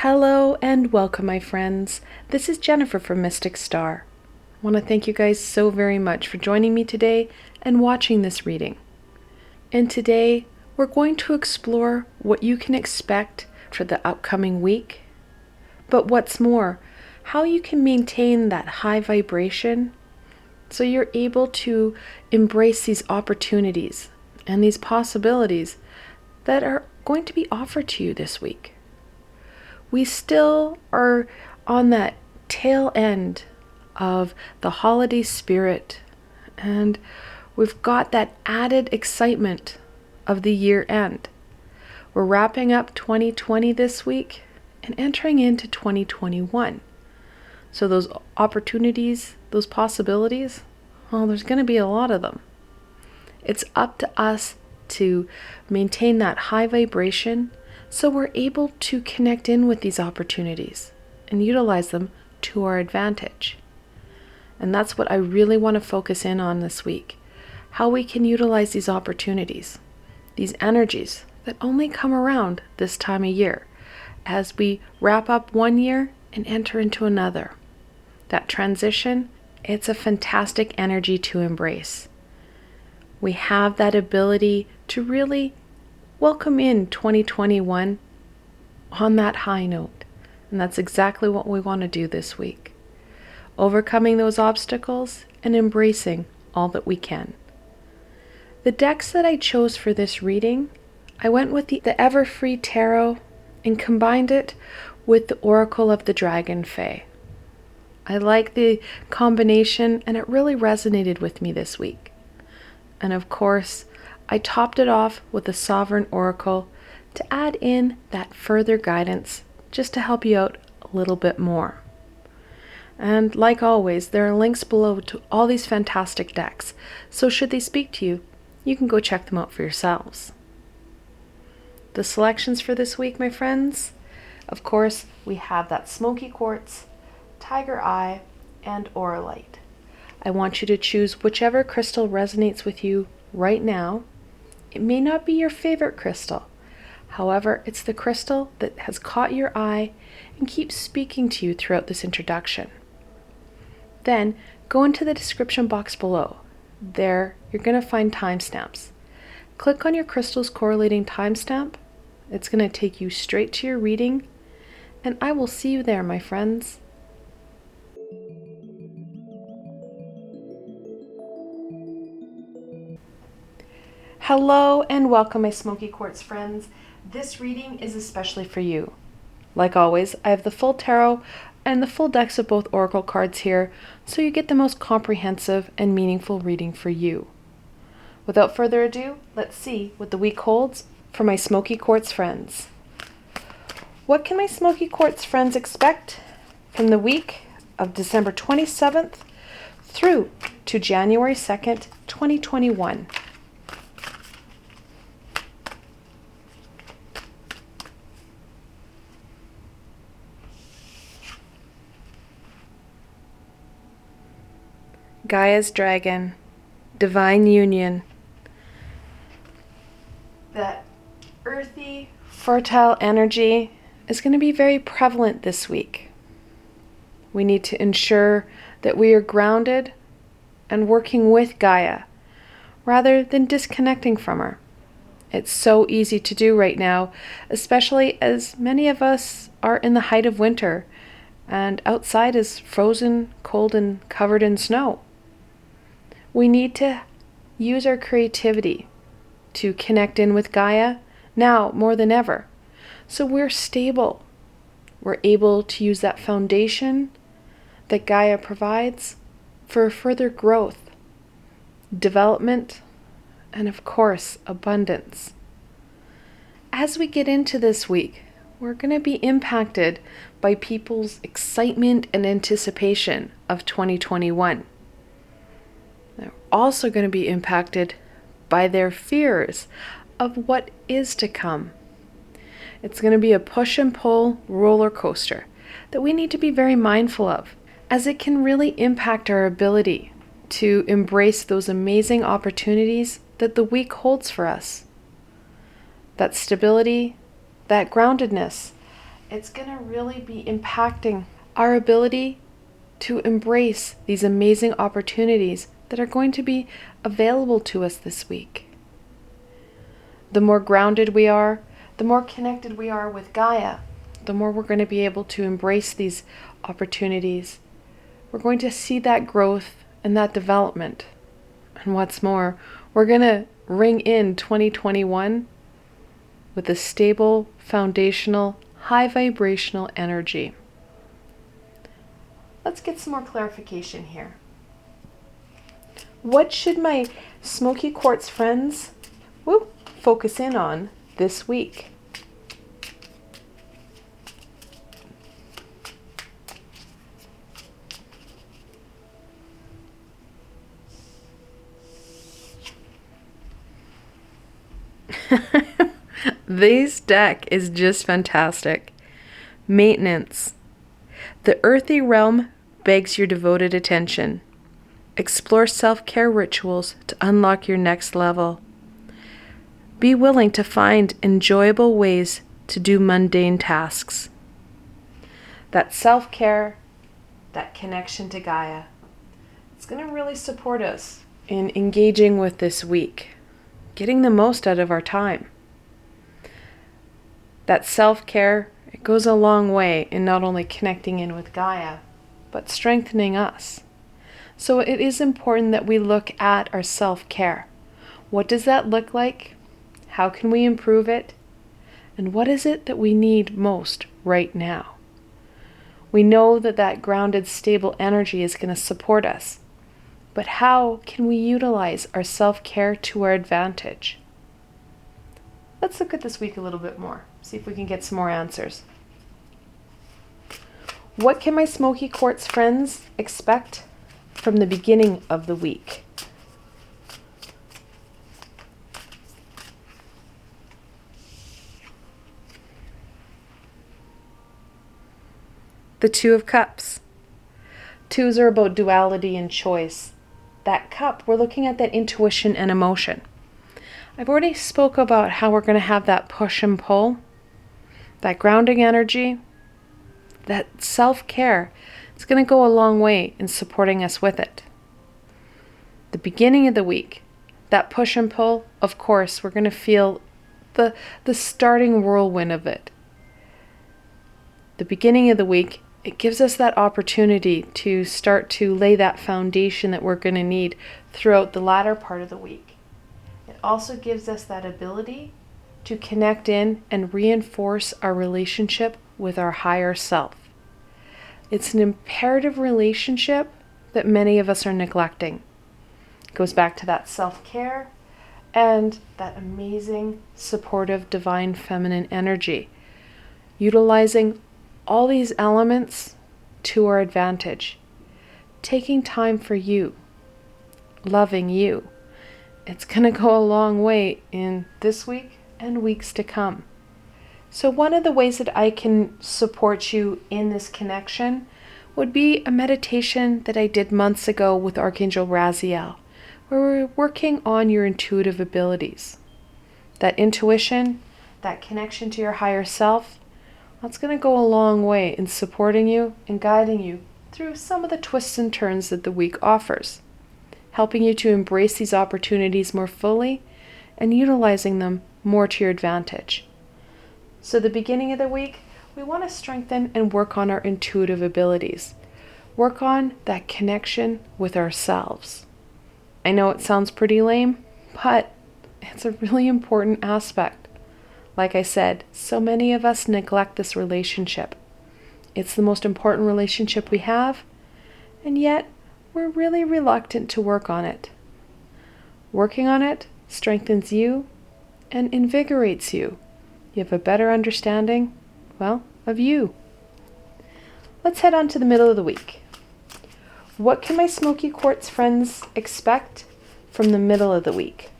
Hello and welcome, my friends. This is Jennifer from Mystic Star. I want to thank you guys so very much for joining me today and watching this reading. And today we're going to explore what you can expect for the upcoming week, but what's more, how you can maintain that high vibration so you're able to embrace these opportunities and these possibilities that are going to be offered to you this week. We still are on that tail end of the holiday spirit, and we've got that added excitement of the year end. We're wrapping up 2020 this week and entering into 2021. So those opportunities, those possibilities, well, there's going to be a lot of them. It's up to us to maintain that high vibration so we're able to connect in with these opportunities and utilize them to our advantage. And that's what I really want to focus in on this week. How we can utilize these opportunities, these energies that only come around this time of year as we wrap up one year and enter into another. That transition, it's a fantastic energy to embrace. We have that ability to really welcome in 2021 on that high note. And that's exactly what we want to do this week. Overcoming those obstacles and embracing all that we can. The decks that I chose for this reading, I went with the Everfree Tarot and combined it with the Oracle of the Dragonfae. I like the combination and it really resonated with me this week. And of course, I topped it off with the Sovereign Oracle to add in that further guidance just to help you out a little bit more. And like always, there are links below to all these fantastic decks, so should they speak to you, you can go check them out for yourselves. The selections for this week, my friends, of course, we have that Smoky Quartz, Tiger Eye, and Auralite. I want you to choose whichever crystal resonates with you right now. It may not be your favorite crystal. However, it's the crystal that has caught your eye and keeps speaking to you throughout this introduction. Then go into the description box below. There, you're going to find timestamps. Click on your crystal's correlating timestamp. It's going to take you straight to your reading, and I will see you there, my friends. Hello and welcome, my Smoky Quartz friends. This reading is especially for you. Like always, I have the full tarot and the full decks of both oracle cards here, so you get the most comprehensive and meaningful reading for you. Without further ado, let's see what the week holds for my Smoky Quartz friends. What can my Smoky Quartz friends expect from the week of December 27th through to January 2nd, 2021? Gaia's Dragon, Divine Union. That earthy, fertile energy is going to be very prevalent this week. We need to ensure that we are grounded and working with Gaia rather than disconnecting from her. It's so easy to do right now, especially as many of us are in the height of winter and outside is frozen, cold, and covered in snow. We need to use our creativity to connect in with Gaia now more than ever. So we're stable. We're able to use that foundation that Gaia provides for further growth, development, and of course, abundance. As we get into this week, we're going to be impacted by people's excitement and anticipation of 2021. They're also going to be impacted by their fears of what is to come. It's going to be a push and pull roller coaster that we need to be very mindful of, as it can really impact our ability to embrace those amazing opportunities that the week holds for us. That stability, that groundedness, it's going to really be impacting our ability to embrace these amazing opportunities that are going to be available to us this week. The more grounded we are, the more connected we are with Gaia, the more we're going to be able to embrace these opportunities. We're going to see that growth and that development. And what's more, we're going to ring in 2021 with a stable, foundational, high vibrational energy. Let's get some more clarification here. What should my Smoky Quartz friends focus in on this week? This deck is just fantastic. Maintenance. The earthy realm begs your devoted attention. Explore self-care rituals to unlock your next level. Be willing to find enjoyable ways to do mundane tasks. That self-care, that connection to Gaia, it's going to really support us in engaging with this week, getting the most out of our time. That self-care, it goes a long way in not only connecting in with Gaia, but strengthening us. So it is important that we look at our self-care. What does that look like? How can we improve it? And what is it that we need most right now? We know that that grounded, stable energy is going to support us. But how can we utilize our self-care to our advantage? Let's look at this week a little bit more. See if we can get some more answers. What can my Smoky Quartz friends expect from the beginning of the week? The Two of Cups. Twos are about duality and choice. That cup, we're looking at that intuition and emotion. I've already spoke about how we're going to have that push and pull, that grounding energy, that self-care. It's going to go a long way in supporting us with it. The beginning of the week, that push and pull, of course, we're going to feel the starting whirlwind of it. The beginning of the week, it gives us that opportunity to start to lay that foundation that we're going to need throughout the latter part of the week. It also gives us that ability to connect in and reinforce our relationship with our higher self. It's an imperative relationship that many of us are neglecting. It goes back to that self-care and that amazing, supportive, divine feminine energy, utilizing all these elements to our advantage, taking time for you, loving you. It's going to go a long way in this week and weeks to come. So one of the ways that I can support you in this connection would be a meditation that I did months ago with Archangel Raziel, where we're working on your intuitive abilities. That intuition, that connection to your higher self, that's going to go a long way in supporting you and guiding you through some of the twists and turns that the week offers, helping you to embrace these opportunities more fully and utilizing them more to your advantage. So the beginning of the week, we want to strengthen and work on our intuitive abilities. Work on that connection with ourselves. I know it sounds pretty lame, but it's a really important aspect. Like I said, so many of us neglect this relationship. It's the most important relationship we have, and yet we're really reluctant to work on it. Working on it strengthens you and invigorates you. You have a better understanding, of you. Let's head on to the middle of the week. What can my Smoky Quartz friends expect from the middle of the week?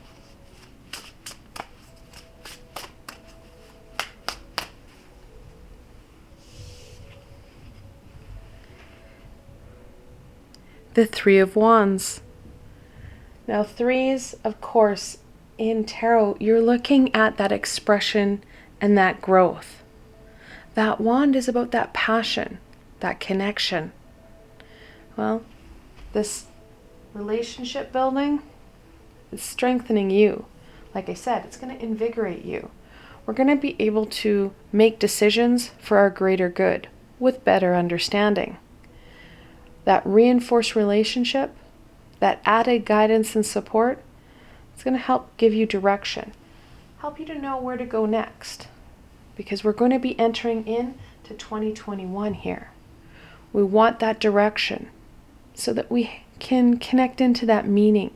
The Three of Wands. Now, threes, of course, in tarot, you're looking at that expression and that growth. That wand is about that passion, that connection. Well, this relationship building is strengthening you. Like I said, it's going to invigorate you. We're going to be able to make decisions for our greater good with better understanding. That reinforced relationship, that added guidance and support, it's going to help give you direction, help you to know where to go next. Because we're going to be entering into 2021 here. We want that direction so that we can connect into that meaning.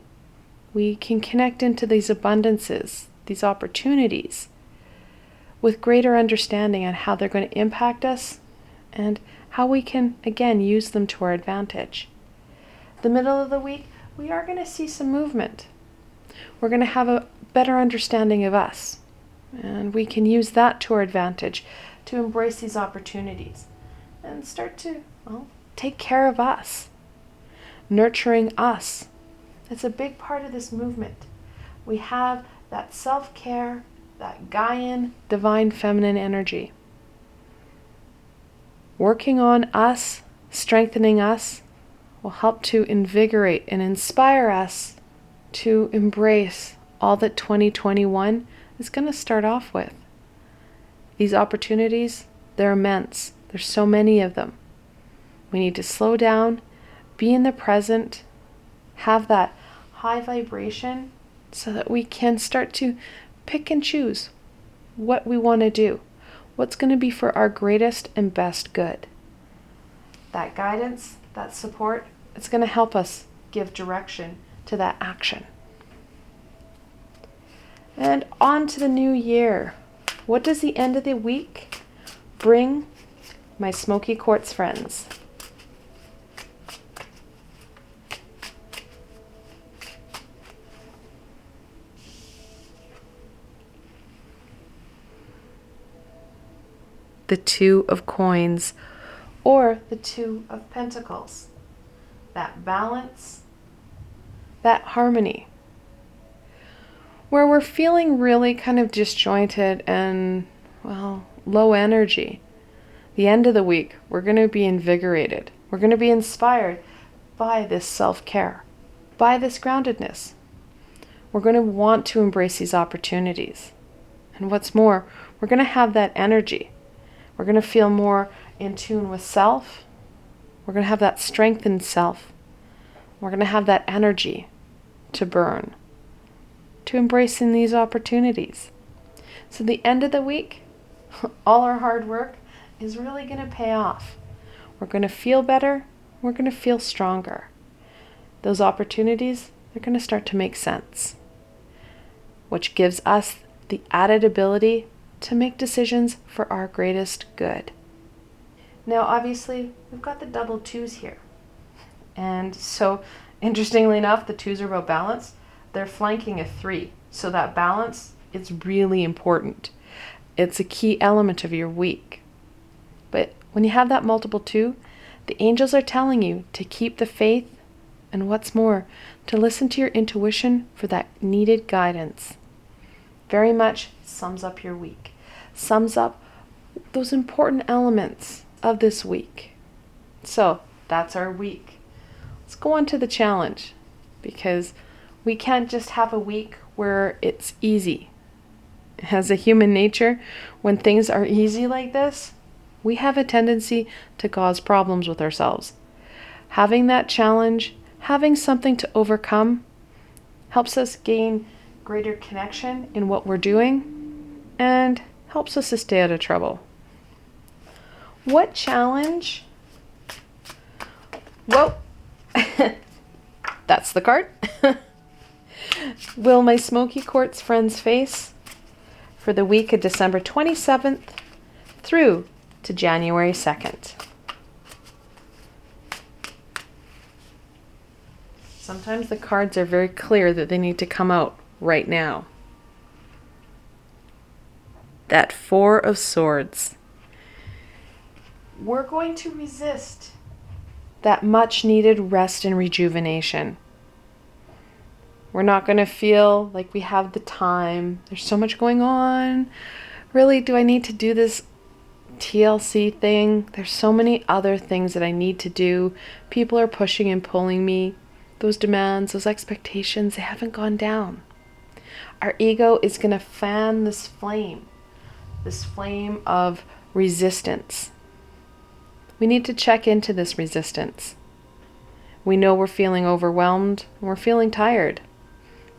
We can connect into these abundances, these opportunities, with greater understanding on how they're going to impact us and how we can, again, use them to our advantage. The middle of the week, we are going to see some movement. We're going to have a better understanding of us, and we can use that to our advantage to embrace these opportunities and start to, take care of us, nurturing us. It's a big part of this movement. We have that self-care, that Gaian, divine feminine energy. Working on us, strengthening us, will help to invigorate and inspire us to embrace all that 2021 is going to start off with. These opportunities, they're immense. There's so many of them. We need to slow down, be in the present, have that high vibration so that we can start to pick and choose what we want to do, what's going to be for our greatest and best good. That guidance, that support, it's going to help us give direction to that action. And on to the new year. What does the end of the week bring, my Smoky Quartz friends? The Two of Coins, or the Two of Pentacles. That balance, that harmony. Where we're feeling really kind of disjointed and, low energy. The end of the week, we're going to be invigorated. We're going to be inspired by this self-care, by this groundedness. We're going to want to embrace these opportunities. And what's more, we're going to have that energy. We're going to feel more in tune with self. We're going to have that strengthened self. We're going to have that energy to burn, to embrace in these opportunities. So the end of the week, all our hard work is really going to pay off. We're going to feel better. We're going to feel stronger. Those opportunities, they're going to start to make sense, which gives us the added ability to make decisions for our greatest good. Now, obviously, we've got the double twos here. And so, interestingly enough, the twos are about balance. They're flanking a 3. So that balance is really important. It's a key element of your week. But when you have that multiple 2, the angels are telling you to keep the faith, and what's more, to listen to your intuition for that needed guidance. Very much sums up your week. Sums up those important elements of this week. So that's our week. Let's go on to the challenge, because we can't just have a week where it's easy. As a human nature, when things are easy like this, we have a tendency to cause problems with ourselves. Having that challenge, having something to overcome, helps us gain greater connection in what we're doing and helps us to stay out of trouble. What challenge? Whoa! That's the card. Will my Smoky Quartz friends face for the week of December 27th through to January 2nd? Sometimes the cards are very clear that they need to come out right now. That 4 of Swords. We're going to resist that much needed rest and rejuvenation. We're not going to feel like we have the time. There's so much going on. Really, do I need to do this TLC thing. There's so many other things that I need to do. People are pushing and pulling me. Those demands, those expectations, they haven't gone down. Our ego is going to fan this flame of resistance. We need to check into this resistance. We know we're feeling overwhelmed, and we're feeling tired.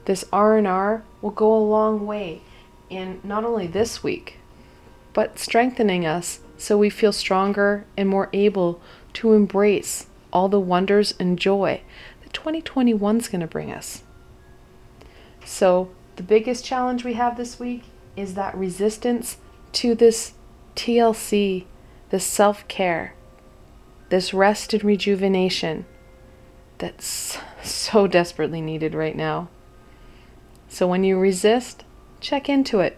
This R&R will go a long way in not only this week, but strengthening us so we feel stronger and more able to embrace all the wonders and joy that 2021 is going to bring us. So the biggest challenge we have this week is that resistance to this TLC, this self-care, this rest and rejuvenation that's so desperately needed right now. So when you resist, check into it.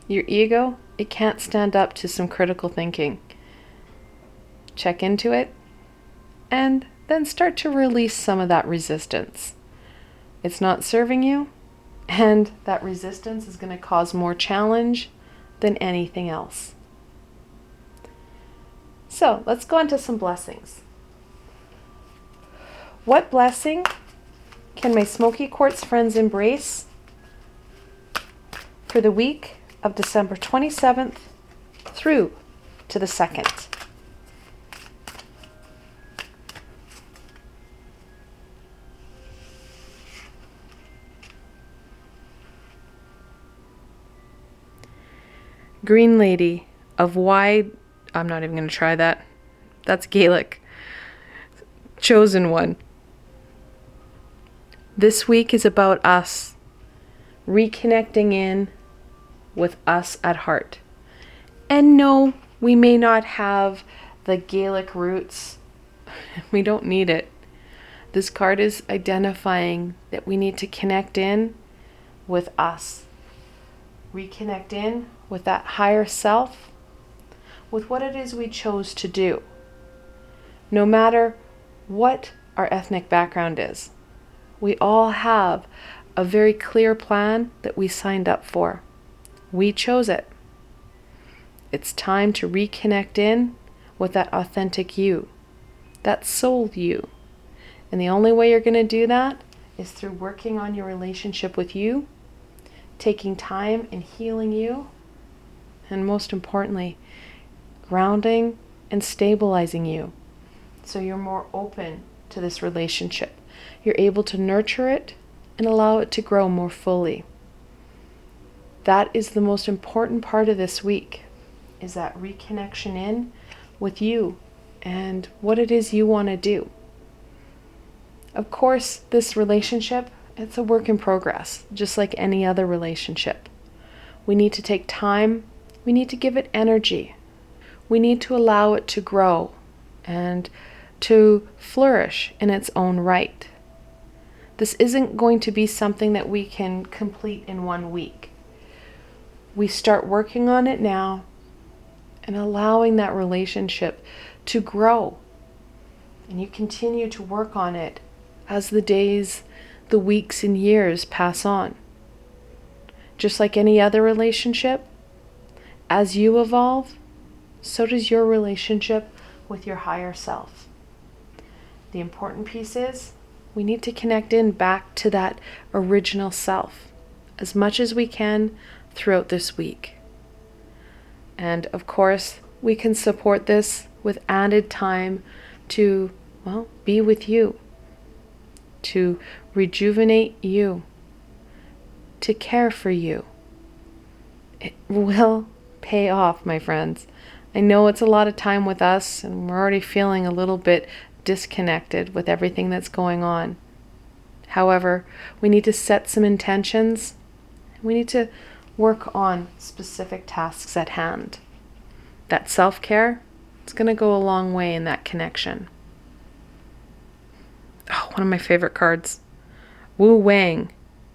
Your ego, it can't stand up to some critical thinking. Check into it and then start to release some of that resistance. It's not serving you, and that resistance is going to cause more challenge than anything else. So let's go into some blessings. What blessing can my Smoky Quartz friends embrace for the week of December 27th through to the 2nd? Green Lady of Wide, I'm not even going to try that. That's Gaelic. Chosen One. This week is about us reconnecting in with us at heart. And no, we may not have the Gaelic roots. We don't need it. This card is identifying that we need to connect in with us. Reconnect in with that higher self, with what it is we chose to do. No matter what our ethnic background is, we all have a very clear plan that we signed up for. We chose it. It's time to reconnect in with that authentic you, that soul you. And the only way you're going to do that is through working on your relationship with you, taking time and healing you, and most importantly, grounding and stabilizing you so you're more open to this relationship. You're able to nurture it and allow it to grow more fully. That is the most important part of this week, is that reconnection in with you and what it is you want to do. Of course, this relationship, it's a work in progress, just like any other relationship. We need to take time. We need to give it energy. We need to allow it to grow and to flourish in its own right. This isn't going to be something that we can complete in 1 week. We start working on it now and allowing that relationship to grow. And you continue to work on it as the days, the weeks, and years pass on. Just like any other relationship, as you evolve, so does your relationship with your higher self. The important piece is we need to connect in back to that original self as much as we can throughout this week. And of course, we can support this with added time to, be with you, to rejuvenate you, to care for you. It will pay off, my friends. I know it's a lot of time with us, and we're already feeling a little bit disconnected with everything that's going on. However, we need to set some intentions. We need to work on specific tasks at hand. That self-care, it's going to go a long way in that connection. Oh, one of my favorite cards. Wu Wang,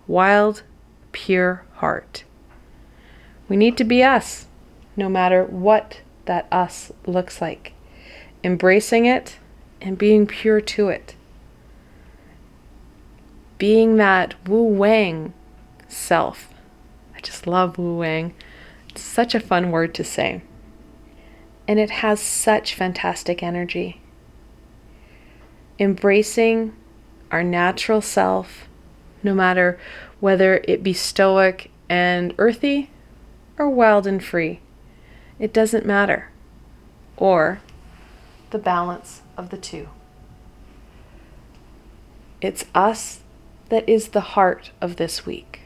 Wild, Pure Heart. We need to be us, no matter what that us looks like. Embracing it and being pure to it. Being that Wu Wang self. I just love Wu Wang. It's such a fun word to say. and it has such fantastic energy. Embracing our natural self, no matter whether it be stoic and earthy or wild and free. It doesn't matter. Or the balance of the two. It's us that is the heart of this week.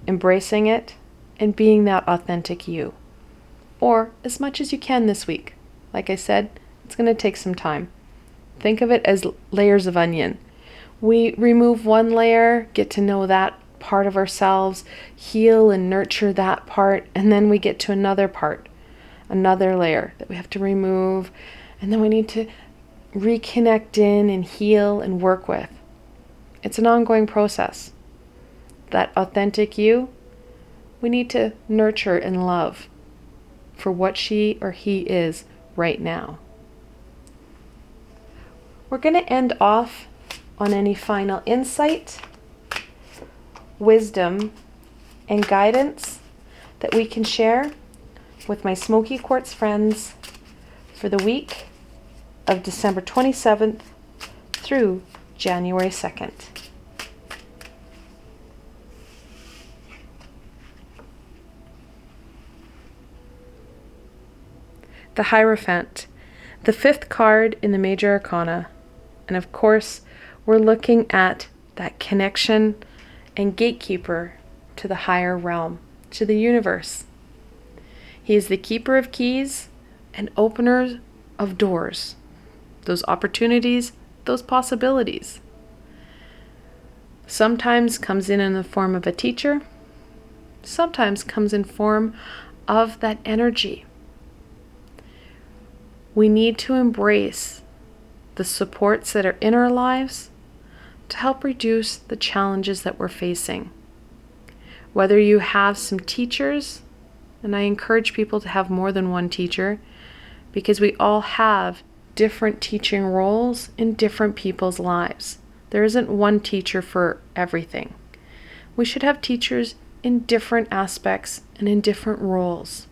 Embracing it and being that authentic you. Or as much as you can this week. Like I said, it's going to take some time. Think of it as layers of onion. We remove one layer, get to know that part of ourselves, heal and nurture that part, and then we get to another part, another layer that we have to remove, and then we need to reconnect in and heal and work with. It's an ongoing process. That authentic you, we need to nurture and love for what she or he is right now. We're going to end off on any final insight, wisdom, and guidance that we can share with my Smoky Quartz friends for the week of December 27th through January 2nd. The Hierophant, the fifth card in the Major Arcana. And of course, we're looking at that connection and gatekeeper to the higher realm, to the universe. He is the keeper of keys and opener of doors, those opportunities, those possibilities. Sometimes comes in the form of a teacher, sometimes comes in form of that energy. We need to embrace the supports that are in our lives to help reduce the challenges that we're facing. Whether you have some teachers, and I encourage people to have more than one teacher, because we all have different teaching roles in different people's lives. There isn't one teacher for everything. We should have teachers in different aspects and in different roles.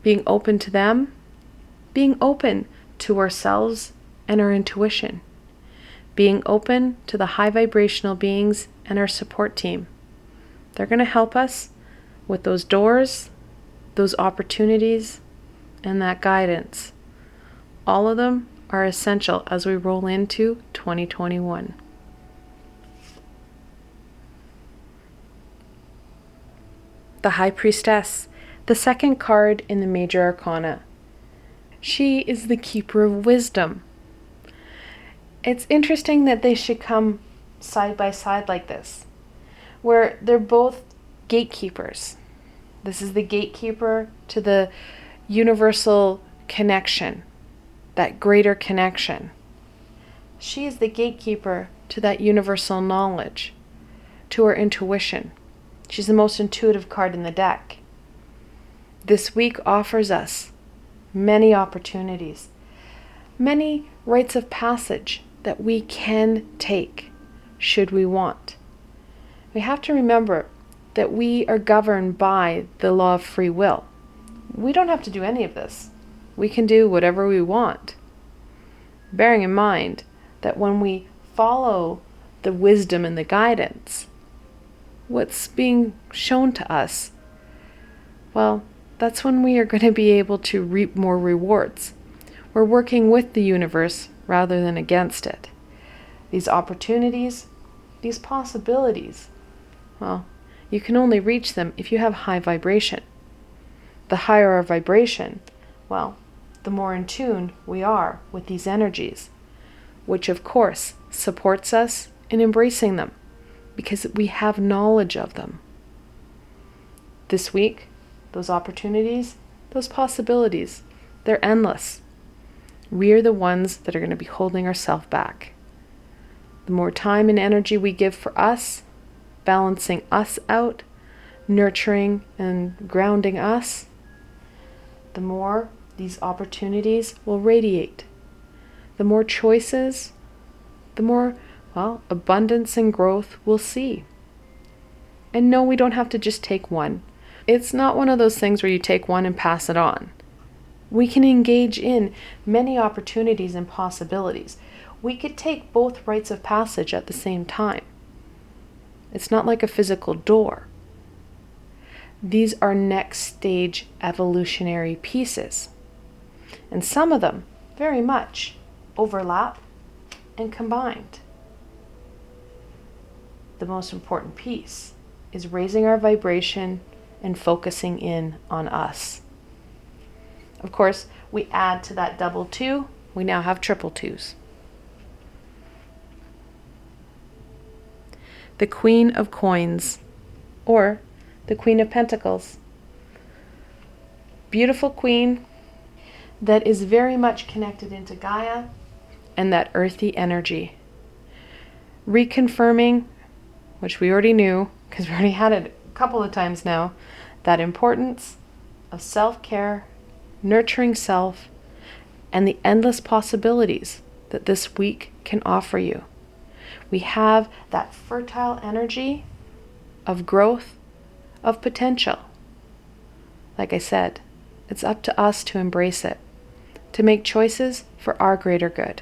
Being open to them, being open to ourselves and our intuition, being open to the high vibrational beings and our support team. They're going to help us with those doors, those opportunities, and that guidance. All of them are essential as we roll into 2021. The High Priestess, the second card in the Major Arcana. She is the keeper of wisdom. It's interesting that they should come side by side like this, where they're both gatekeepers. This is the gatekeeper to the universal connection, that greater connection. She is the gatekeeper to that universal knowledge, to her intuition. She's the most intuitive card in the deck. This week offers us many opportunities, many rites of passage that we can take should we want. We have to remember that we are governed by the law of free will. We don't have to do any of this. We can do whatever we want. Bearing in mind that when we follow the wisdom and the guidance, what's being shown to us, well, that's when we are going to be able to reap more rewards. We're working with the universe rather than against it. These opportunities, these possibilities, well, you can only reach them if you have high vibration. The higher our vibration, well, the more in tune we are with these energies, which of course supports us in embracing them because we have knowledge of them. This week, those opportunities, those possibilities, they're endless. We are the ones that are going to be holding ourselves back. The more time and energy we give for us, balancing us out, nurturing and grounding us, the more these opportunities will radiate. The more choices, the more, well, abundance and growth we'll see. And no, we don't have to just take one. It's not one of those things where you take one and pass it on. We can engage in many opportunities and possibilities. We could take both rites of passage at the same time. It's not like a physical door. These are next stage evolutionary pieces. And some of them very much overlap and combined. The most important piece is raising our vibration and focusing in on us. Of course, we add to that double 2, we now have triple 2s. The Queen of Coins, or the Queen of Pentacles. Beautiful queen that is very much connected into Gaia and that earthy energy. Reconfirming, which we already knew, because we already had it a couple of times now, that importance of self-care, nurturing self, and the endless possibilities that this week can offer you. We have that fertile energy of growth, of potential. Like I said, it's up to us to embrace it, to make choices for our greater good.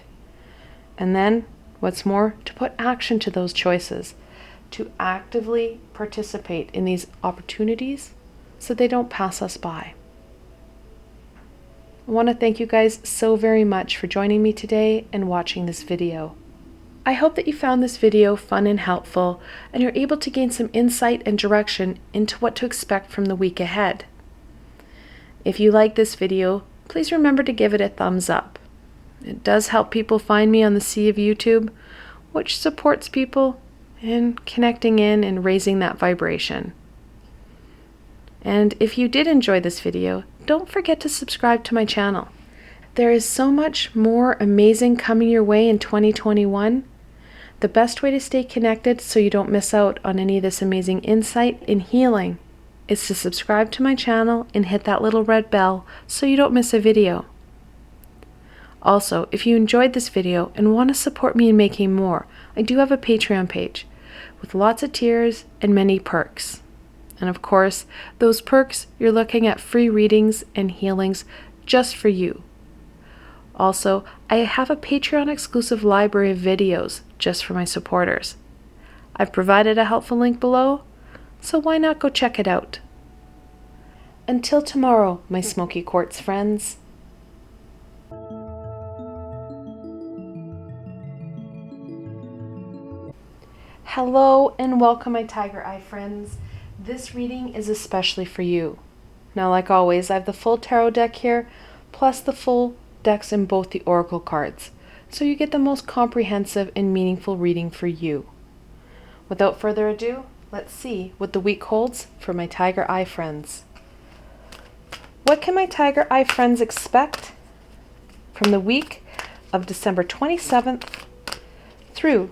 And then, what's more, to put action to those choices, to actively participate in these opportunities so they don't pass us by. I want to thank you guys so very much for joining me today and watching this video. I hope that you found this video fun and helpful, and you're able to gain some insight and direction into what to expect from the week ahead. If you like this video, please remember to give it a thumbs up. It does help people find me on the sea of YouTube, which supports people in connecting in and raising that vibration. And if you did enjoy this video, don't forget to subscribe to my channel. There is so much more amazing coming your way in 2021. The best way to stay connected so you don't miss out on any of this amazing insight and healing is to subscribe to my channel and hit that little red bell so you don't miss a video. Also, if you enjoyed this video and want to support me in making more, I do have a Patreon page with lots of tiers and many perks. And of course, those perks, you're looking at free readings and healings just for you. Also, I have a Patreon exclusive library of videos just for my supporters. I've provided a helpful link below, so why not go check it out? Until tomorrow, my Smoky Quartz friends. Hello and welcome, my Tiger Eye friends. This reading is especially for you. Now, like always, I have the full tarot deck here, plus the full decks in both the oracle cards, so you get the most comprehensive and meaningful reading for you. Without further ado, let's see what the week holds for my Tiger Eye friends. What can my Tiger Eye friends expect from the week of December 27th through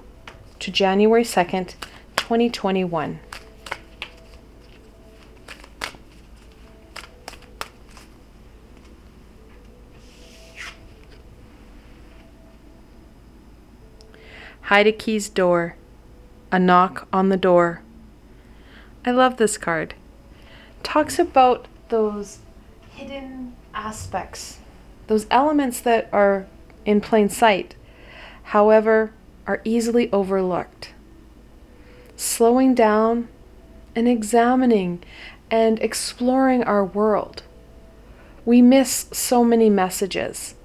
to January 2nd, 2021? Hide a key's door. A knock on the door. I love this card. Talks about those hidden aspects, those elements that are in plain sight, however, are easily overlooked. Slowing down and examining and exploring our world. We miss so many messages,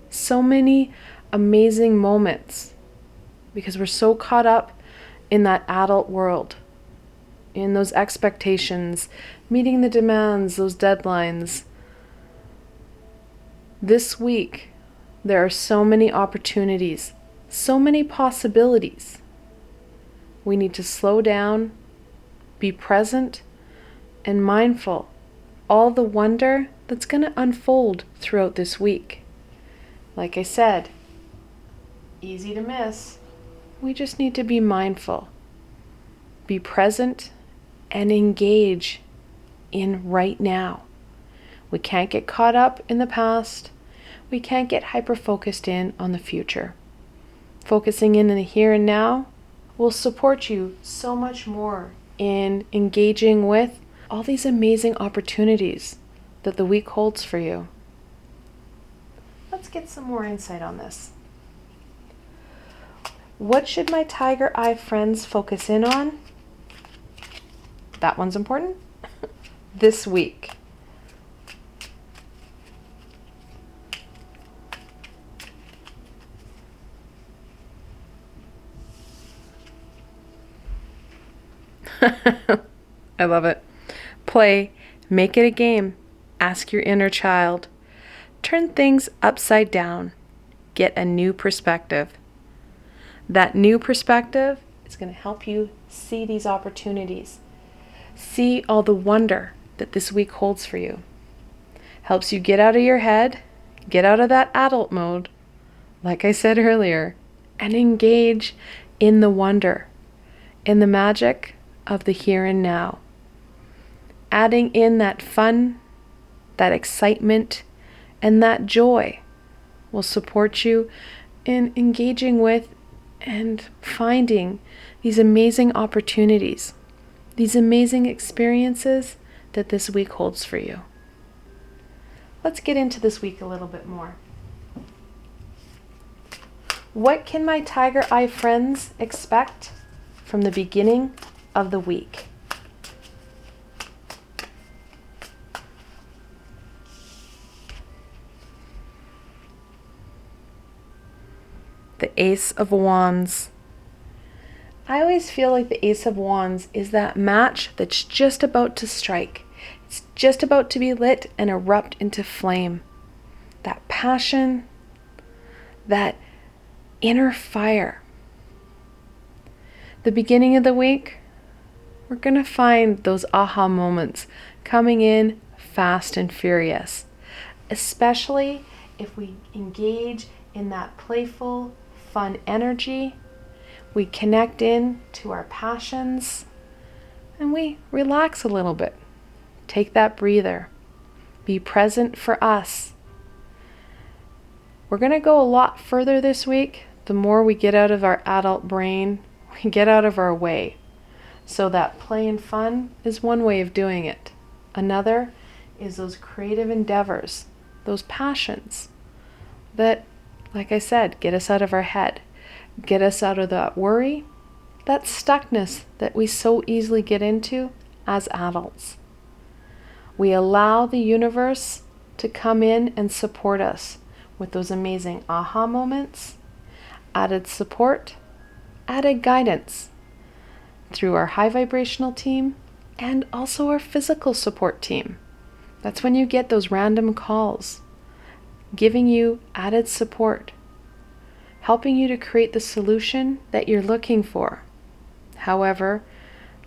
so many amazing moments, because we're so caught up in that adult world, in those expectations, meeting the demands, those deadlines. This week, there are so many opportunities, so many possibilities. We need to slow down, be present, and mindful all the wonder that's going to unfold throughout this week. Like I said, easy to miss. We just need to be mindful, be present, and engage in right now. We can't get caught up in the past. We can't get hyper-focused in on the future. Focusing in the here and now will support you so much more in engaging with all these amazing opportunities that the week holds for you. let's get some more insight on this. What should my tiger eye friends focus in on? That one's important. This week. I love it. Play, make it a game, ask your inner child. Turn things upside down. Get a new perspective. That new perspective is going to help you see these opportunities. See all the wonder that this week holds for you. Helps you get out of your head, get out of that adult mode, like I said earlier, and engage in the wonder, in the magic of the here and now. Adding in that fun, that excitement, and that joy will support you in engaging with and finding these amazing opportunities, these amazing experiences that this week holds for you. Let's get into this week a little bit more. What can my tiger eye friends expect from the beginning of the week? The Ace of Wands. I always feel like the Ace of Wands is that match that's just about to strike. It's just about to be lit and erupt into flame. That passion, that inner fire. The beginning of the week, we're going to find those aha moments coming in fast and furious, especially if we engage in that playful, fun energy. We connect in to our passions and we relax a little bit. Take that breather. Be present for us. We're going to go a lot further this week. The more we get out of our adult brain, we get out of our way. So that play and fun is one way of doing it. Another is those creative endeavors, those passions that, like I said, get us out of our head, get us out of that worry, that stuckness that we so easily get into as adults. We allow the universe to come in and support us with those amazing aha moments, added support, added guidance through our high vibrational team and also our physical support team. That's when you get those random calls, giving you added support, helping you to create the solution that you're looking for. However,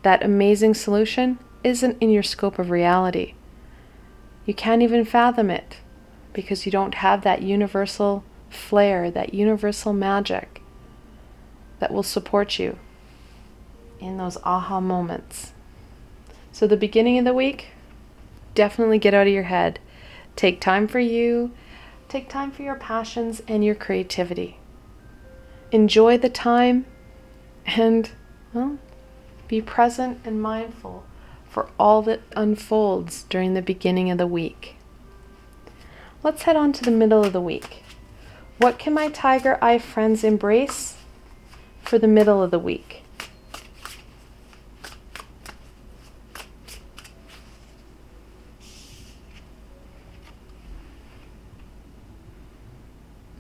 that amazing solution isn't in your scope of reality. You can't even fathom it because you don't have that universal flair, that universal magic that will support you in those aha moments. So the beginning of the week, definitely get out of your head. Take time for you. Take time for your passions and your creativity. Enjoy the time and, well, be present and mindful for all that unfolds during the beginning of the week. Let's head on to the middle of the week. What can my tiger eye friends embrace for the middle of the week?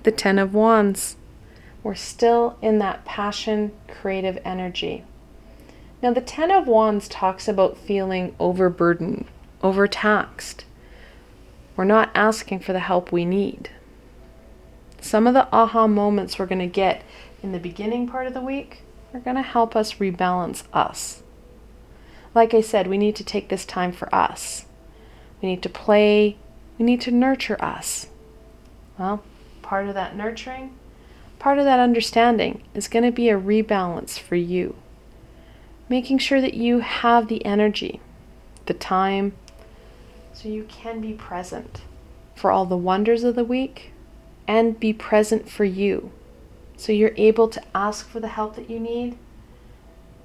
The Ten of Wands. We're still in that passion, creative energy. Now, the Ten of Wands talks about feeling overburdened, overtaxed. We're not asking for the help we need. Some of the aha moments we're going to get in the beginning part of the week are going to help us rebalance us. Like I said, we need to take this time for us. We need to play. We need to nurture us. Well, part of that nurturing, part of that understanding is going to be a rebalance for you. Making sure that you have the energy, the time, so you can be present for all the wonders of the week and be present for you. So you're able to ask for the help that you need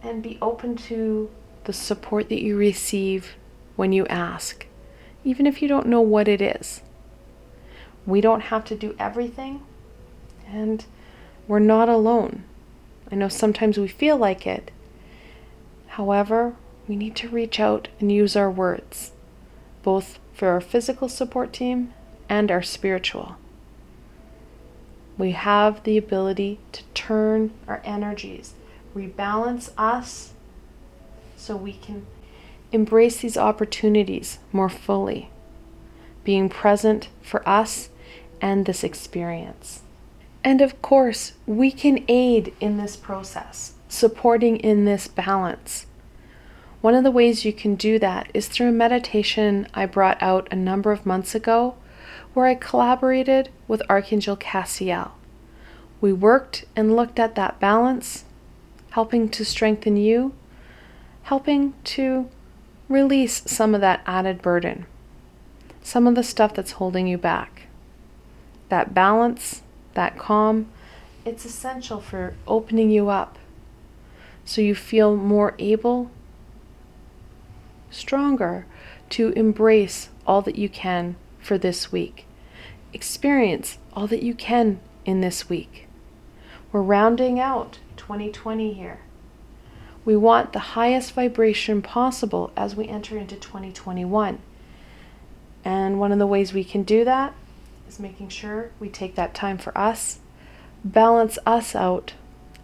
and be open to the support that you receive when you ask, even if you don't know what it is. We don't have to do everything, and we're not alone. I know sometimes we feel like it. However, we need to reach out and use our words, both for our physical support team and our spiritual. We have the ability to turn our energies, rebalance us, so we can embrace these opportunities more fully, being present for us and this experience. And of course, we can aid in this process, supporting in this balance. One of the ways you can do that is through a meditation I brought out a number of months ago, where I collaborated with Archangel Cassiel. We worked and looked at that balance, helping to strengthen you, helping to release some of that added burden, some of the stuff that's holding you back. That balance, that calm, it's essential for opening you up so you feel more able, stronger to embrace all that you can for this week. Experience all that you can in this week. We're rounding out 2020 here. We want the highest vibration possible as we enter into 2021. And one of the ways we can do that is making sure we take that time for us, balance us out,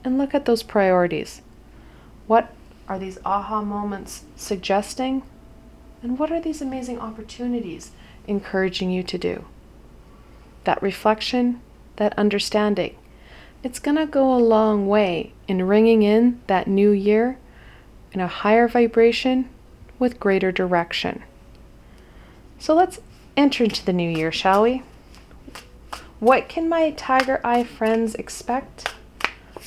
and look at those priorities. What are these aha moments suggesting? And what are these amazing opportunities encouraging you to do? That reflection, that understanding, it's going to go a long way in ringing in that new year in a higher vibration with greater direction. So let's enter into the new year, shall we? What can my Tiger Eye friends expect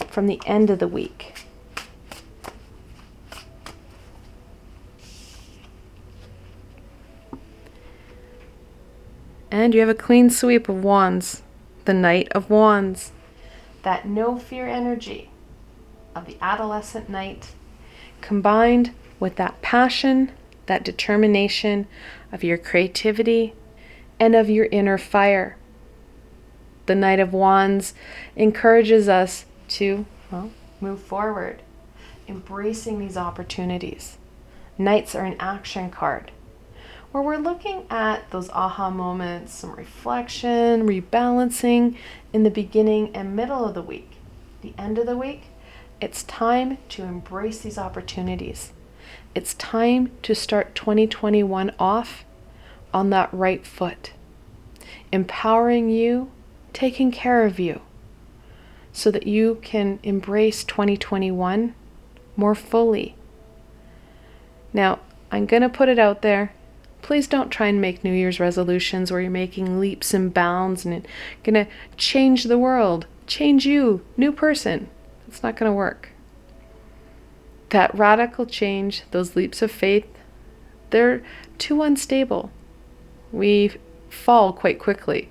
from the end of the week? And you have a clean sweep of wands, the Knight of Wands. That no fear energy of the adolescent knight, combined with that passion, that determination of your creativity and of your inner fire. The Knight of Wands encourages us to, move forward, embracing these opportunities. Knights are an action card, where we're looking at those aha moments, some reflection, rebalancing in the beginning and middle of the week. The end of the week, it's time to embrace these opportunities. It's time to start 2021 off on that right foot, empowering you, taking care of you, so that you can embrace 2021 more fully. Now, I'm going to put it out there. Please don't try and make New Year's resolutions where you're making leaps and bounds and going to change the world, change you, new person. It's not going to work. That radical change, those leaps of faith, they're too unstable. We fall quite quickly.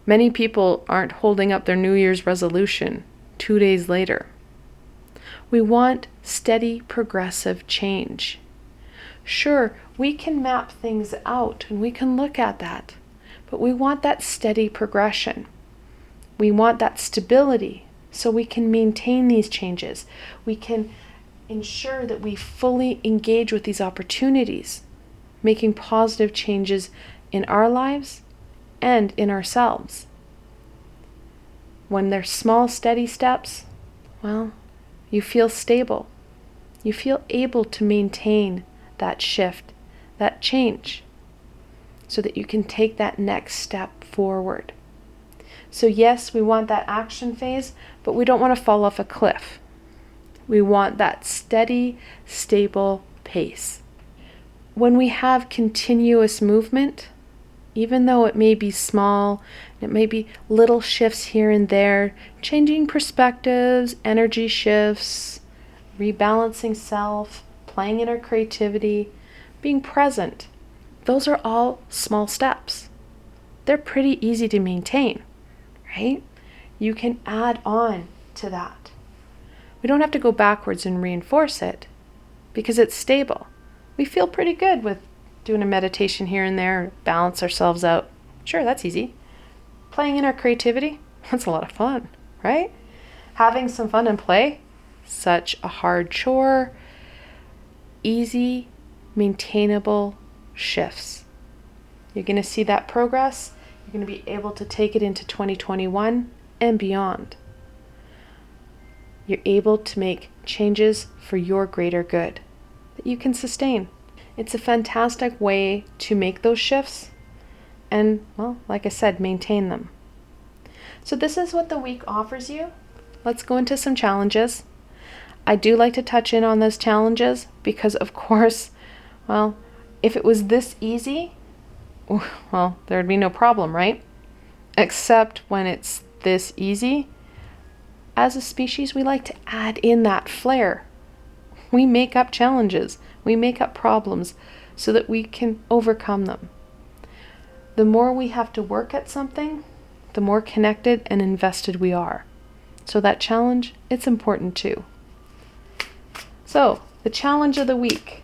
Many people aren't holding up their New Year's resolution 2 days later. We want steady, progressive change. Sure, we can map things out and we can look at that, but we want that steady progression. We want that stability so we can maintain these changes. We can ensure that we fully engage with these opportunities, making positive changes in our lives and in ourselves. When there's small, steady steps, you feel stable. You feel able to maintain that shift, that change, so that you can take that next step forward. So yes, we want that action phase, but we don't want to fall off a cliff. We want that steady, stable pace. When we have continuous movement, even though it may be small, it may be little shifts here and there, changing perspectives, energy shifts, rebalancing self, playing in our creativity, being present. Those are all small steps. They're pretty easy to maintain, right? You can add on to that. We don't have to go backwards and reinforce it because it's stable. We feel pretty good with doing a meditation here and there, balance ourselves out. Sure, that's easy. Playing in our creativity, that's a lot of fun, right? Having some fun and play, such a hard chore. Easy, maintainable shifts. You're going to see that progress. You're going to be able to take it into 2021 and beyond. You're able to make changes for your greater good that you can sustain. It's a fantastic way to make those shifts and, well, like I said, maintain them. So this is what the week offers you. Let's go into some challenges. I do like to touch in on those challenges because, of course, well, if it was this easy, well, there'd be no problem, right? Except when it's this easy, as a species, we like to add in that flair. We make up challenges, we make up problems so that we can overcome them. The more we have to work at something, the more connected and invested we are. So that challenge, it's important too. So, the challenge of the week.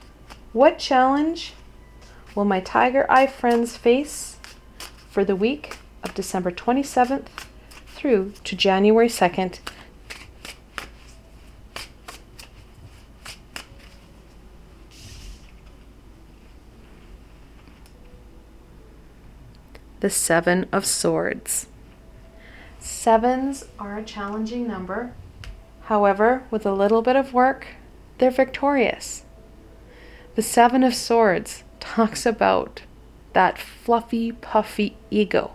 What challenge will my Tiger Eye friends face for the week of December 27th through to January 2nd? The Seven of Swords. Sevens are a challenging number. However, with a little bit of work, they're victorious. The Seven of Swords talks about that fluffy, puffy ego.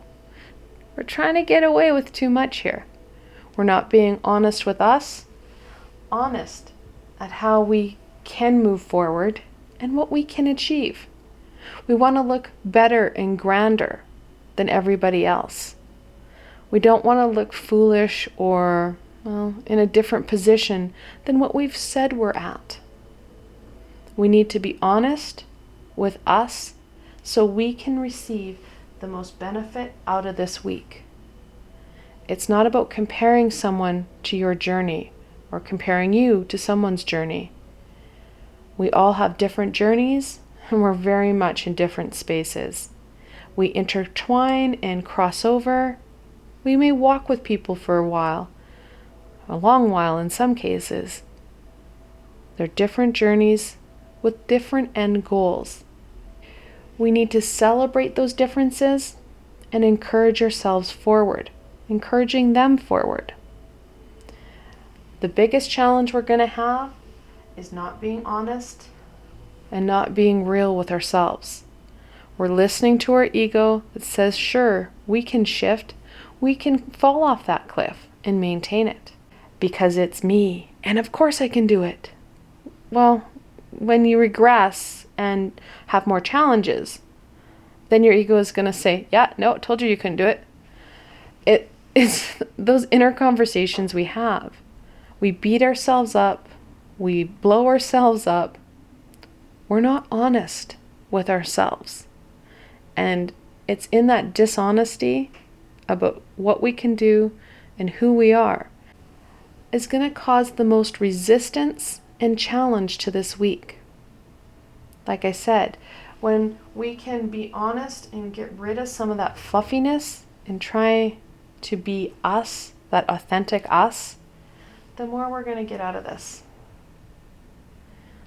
We're trying to get away with too much here. We're not being honest with us, honest at how we can move forward and what we can achieve. We want to look better and grander than everybody else. We don't want to look foolish or, well, in a different position than what we've said we're at. We need to be honest with us so we can receive the most benefit out of this week. It's not about comparing someone to your journey or comparing you to someone's journey. We all have different journeys and we're very much in different spaces. We intertwine and cross over. We may walk with people for a while, a long while in some cases. They're different journeys with different end goals. We need to celebrate those differences and encourage ourselves forward, encouraging them forward. The biggest challenge we're going to have is not being honest and not being real with ourselves. We're listening to our ego that says, sure, we can shift, we can fall off that cliff and maintain it because it's me, and of course I can do it. Well, when you regress and have more challenges, then your ego is going to say, yeah, no, told you couldn't do it. It's those inner conversations we have. We beat ourselves up, we blow ourselves up. We're not honest with ourselves. And it's in that dishonesty about what we can do and who we are is going to cause the most resistance and challenge to this week. Like I said, when we can be honest and get rid of some of that fluffiness and try to be us, that authentic us, the more we're going to get out of this.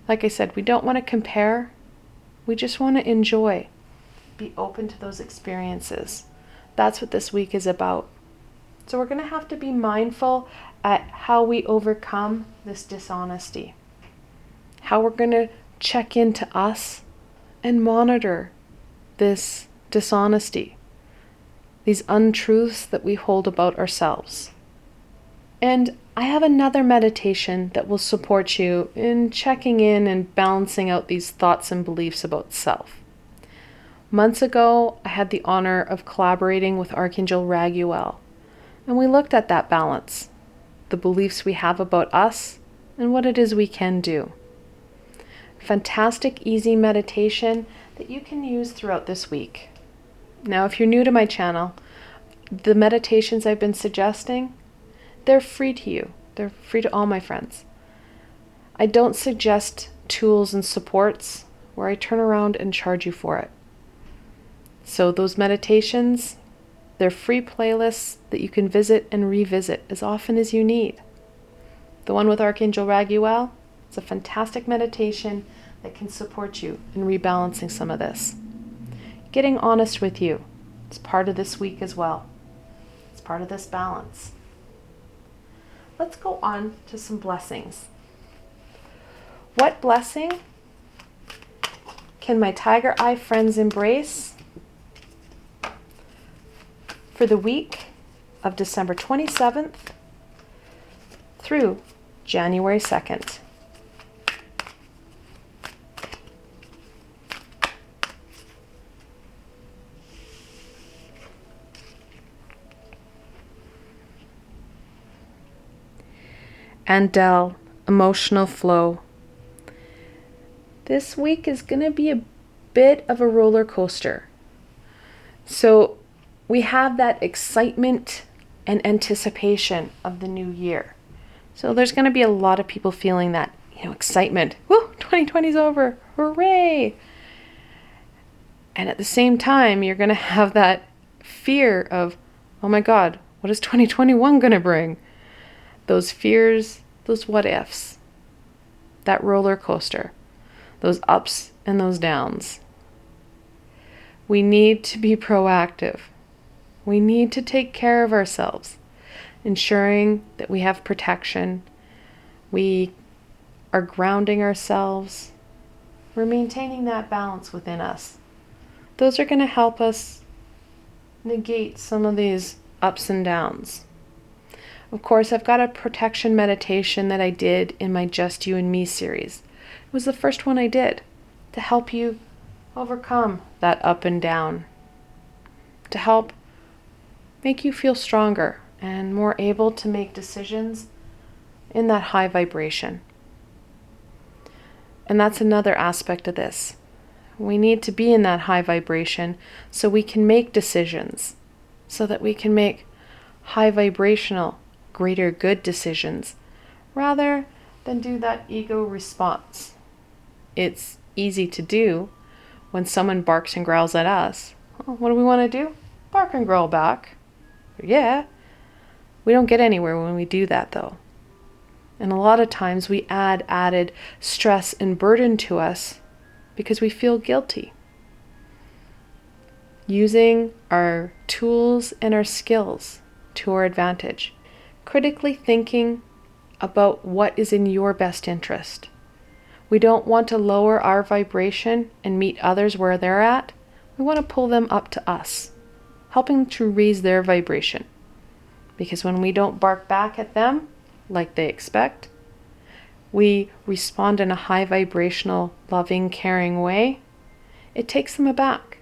Like I said, we don't want to compare. We just want to enjoy. Be open to those experiences. That's what this week is about. So we're going to have to be mindful at how we overcome this dishonesty. How we're going to check into us and monitor this dishonesty. These untruths that we hold about ourselves. And I have another meditation that will support you in checking in and balancing out these thoughts and beliefs about self. Months ago, I had the honor of collaborating with Archangel Raguel, and we looked at that balance, the beliefs we have about us, and what it is we can do. Fantastic, easy meditation that you can use throughout this week. Now, if you're new to my channel, the meditations I've been suggesting, they're free to you. They're free to all my friends. I don't suggest tools and supports where I turn around and charge you for it. So those meditations, They're free playlists that you can visit and revisit as often as you need. The one with Archangel Raguel, it's a fantastic meditation that can support you in rebalancing some of this. Getting honest with you, it's part of this week as well. It's part of this balance. Let's go on to some blessings. What blessing can my Tiger Eye friends embrace for the week of December 27th through January 2nd? Andel, emotional flow. This week is going to be a bit of a roller coaster. So we have that excitement and anticipation of the new year. So there's going to be a lot of people feeling that, excitement. Woo, 2020 is over. Hooray. And at the same time, you're going to have that fear of, oh my God, what is 2021 going to bring? Those fears, those what ifs, that roller coaster, those ups and those downs. We need to be proactive. We need to take care of ourselves, ensuring that we have protection. We are grounding ourselves. We're maintaining that balance within us. Those are going to help us negate some of these ups and downs. Of course, I've got a protection meditation that I did in my Just You and Me series. It was the first one I did to help you overcome that up and down, to help make you feel stronger and more able to make decisions in that high vibration. And that's another aspect of this. We need to be in that high vibration so we can make decisions, so that we can make high vibrational, greater good decisions, rather than do that ego response. It's easy to do when someone barks and growls at us. Oh, what do we want to do? Bark and growl back. Yeah. We don't get anywhere when we do that, though. And a lot of times we add added stress and burden to us because we feel guilty. Using our tools and our skills to our advantage. Critically thinking about what is in your best interest. We don't want to lower our vibration and meet others where they're at. We want to pull them up to us, helping to raise their vibration. Because when we don't bark back at them like they expect, we respond in a high vibrational, loving, caring way, it takes them aback.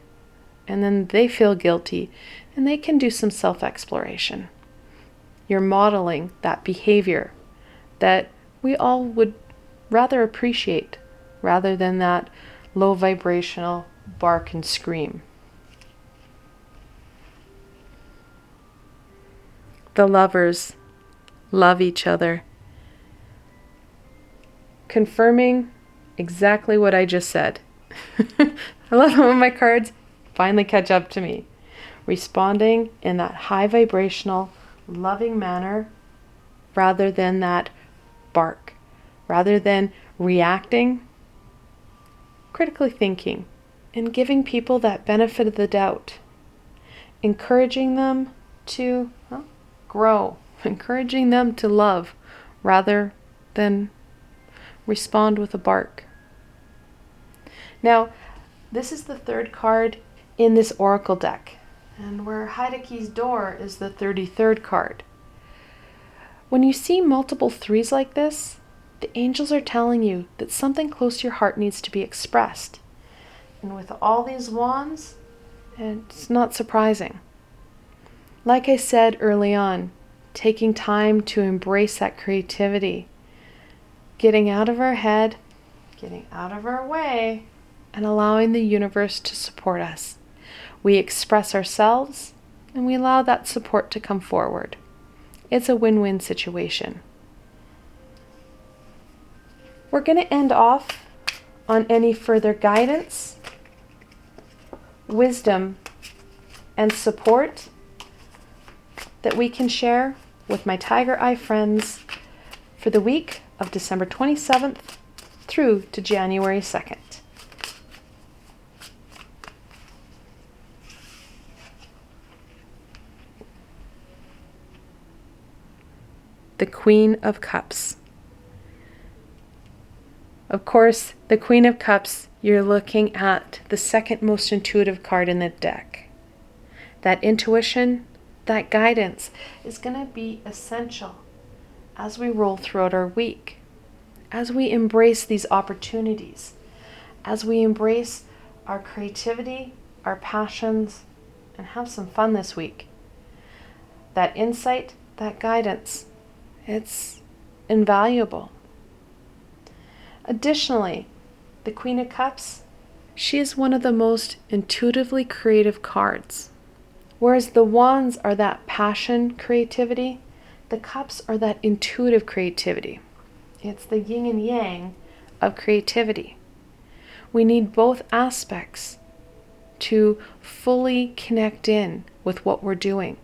And then they feel guilty and they can do some self-exploration. You're modeling that behavior that we all would rather appreciate rather than that low vibrational bark and scream. The lovers love each other, confirming exactly what I just said. I love how my cards finally catch up to me. Responding in that high vibrational, loving manner rather than that bark, rather than reacting, critically thinking, and giving people that benefit of the doubt, encouraging them to grow, encouraging them to love rather than respond with a bark. Now, this is the third card in this oracle deck. And where Heideke's door is the 33rd card. When you see multiple threes like this, the angels are telling you that something close to your heart needs to be expressed. And with all these wands, it's not surprising. Like I said early on, taking time to embrace that creativity, getting out of our head, getting out of our way, and allowing the universe to support us. We express ourselves, and we allow that support to come forward. It's a win-win situation. We're going to end off on any further guidance, wisdom, and support that we can share with my Tiger Eye friends for the week of December 27th through to January 2nd. The Queen of Cups. Of course, the Queen of Cups, you're looking at the second most intuitive card in the deck. That intuition, that guidance is going to be essential as we roll throughout our week, as we embrace these opportunities, as we embrace our creativity, our passions, and have some fun this week. That insight, that guidance, it's invaluable. Additionally, the Queen of Cups, she is one of the most intuitively creative cards. Whereas the Wands are that passion creativity, the Cups are that intuitive creativity. It's the yin and yang of creativity. We need both aspects to fully connect in with what we're doing,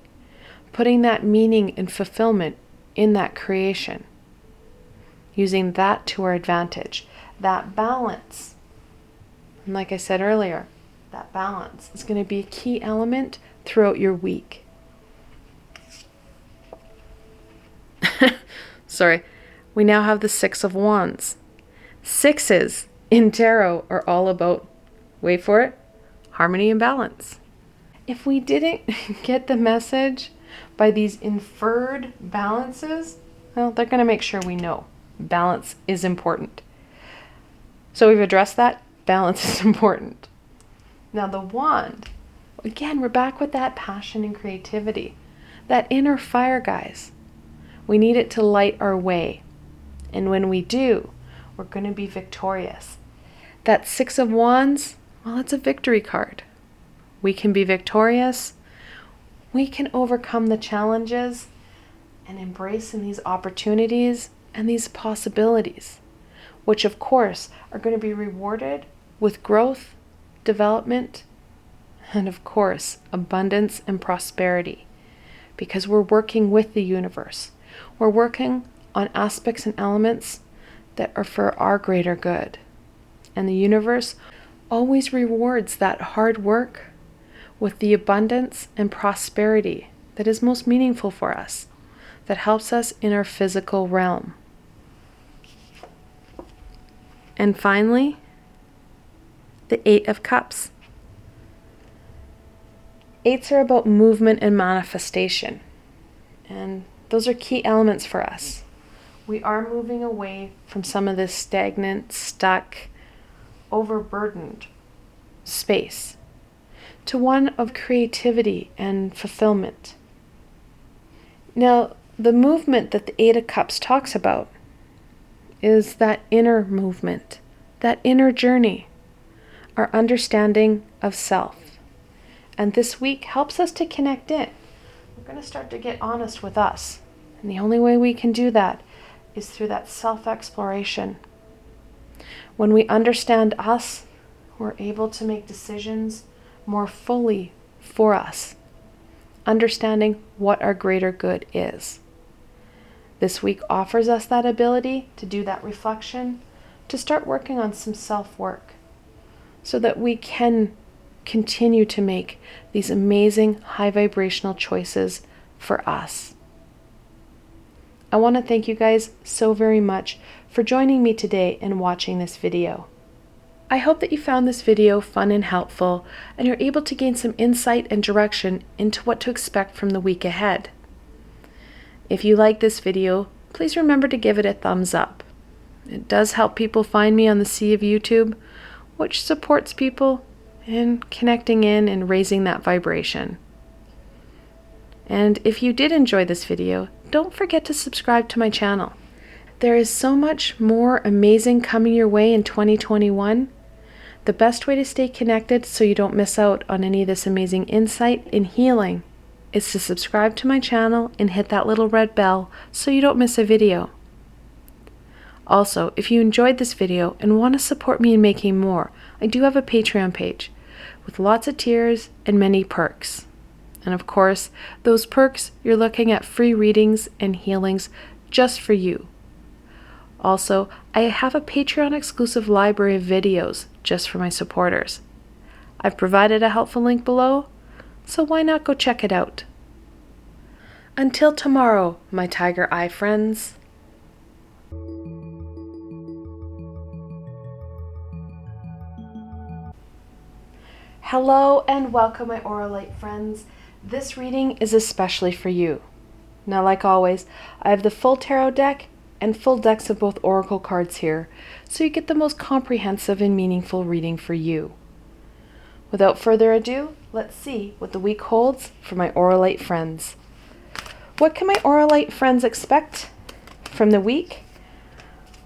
putting that meaning and fulfillment in that creation, using that to our advantage. That balance, and like I said earlier, that balance is going to be a key element throughout your week. Sorry, we now have the Six of Wands. Sixes in tarot are all about, wait for it, harmony and balance. If we didn't get the message by these inferred balances, well, they're going to make sure we know balance is important. So we've addressed that. Balance is important. Now the Wand, again, we're back with that passion and creativity. That inner fire, guys. We need it to light our way. And when we do, we're going to be victorious. That Six of Wands, well, it's a victory card. We can be victorious. We can overcome the challenges and embrace in these opportunities and these possibilities, which of course are going to be rewarded with growth, development, and of course, abundance and prosperity, because we're working with the universe. We're working on aspects and elements that are for our greater good. And the universe always rewards that hard work with the abundance and prosperity that is most meaningful for us, that helps us in our physical realm. And finally, the Eight of Cups. Eights are about movement and manifestation. And those are key elements for us. We are moving away from some of this stagnant, stuck, overburdened space to one of creativity and fulfillment. Now, the movement that the Eight of Cups talks about is that inner movement, that inner journey, our understanding of self. And this week helps us to connect in. We're going to start to get honest with us. And the only way we can do that is through that self-exploration. When we understand us, we're able to make decisions more fully for us, understanding what our greater good is. This week offers us that ability to do that reflection, to start working on some self-work, so that we can continue to make these amazing high vibrational choices for us. I want to thank you guys so very much for joining me today and watching this video. I hope that you found this video fun and helpful, and you're able to gain some insight and direction into what to expect from the week ahead. If you like this video, please remember to give it a thumbs up. It does help people find me on the sea of YouTube, which supports people in connecting in and raising that vibration. And if you did enjoy this video, don't forget to subscribe to my channel. There is so much more amazing coming your way in 2021. The best way to stay connected so you don't miss out on any of this amazing insight and healing is to subscribe to my channel and hit that little red bell so you don't miss a video. Also, if you enjoyed this video and want to support me in making more, I do have a Patreon page with lots of tiers and many perks. And of course, those perks, you're looking at free readings and healings just for you. Also, I have a Patreon exclusive library of videos just for my supporters. I've provided a helpful link below, so why not go check it out? Until tomorrow, my tiger eye friends. Hello and welcome, my Auralite friends. This reading is especially for you. Now, like always, I have the full tarot deck and full decks of both oracle cards here, so you get the most comprehensive and meaningful reading for you. Without further ado, let's see what the week holds for my Auralite friends. What can my Auralite friends expect from the week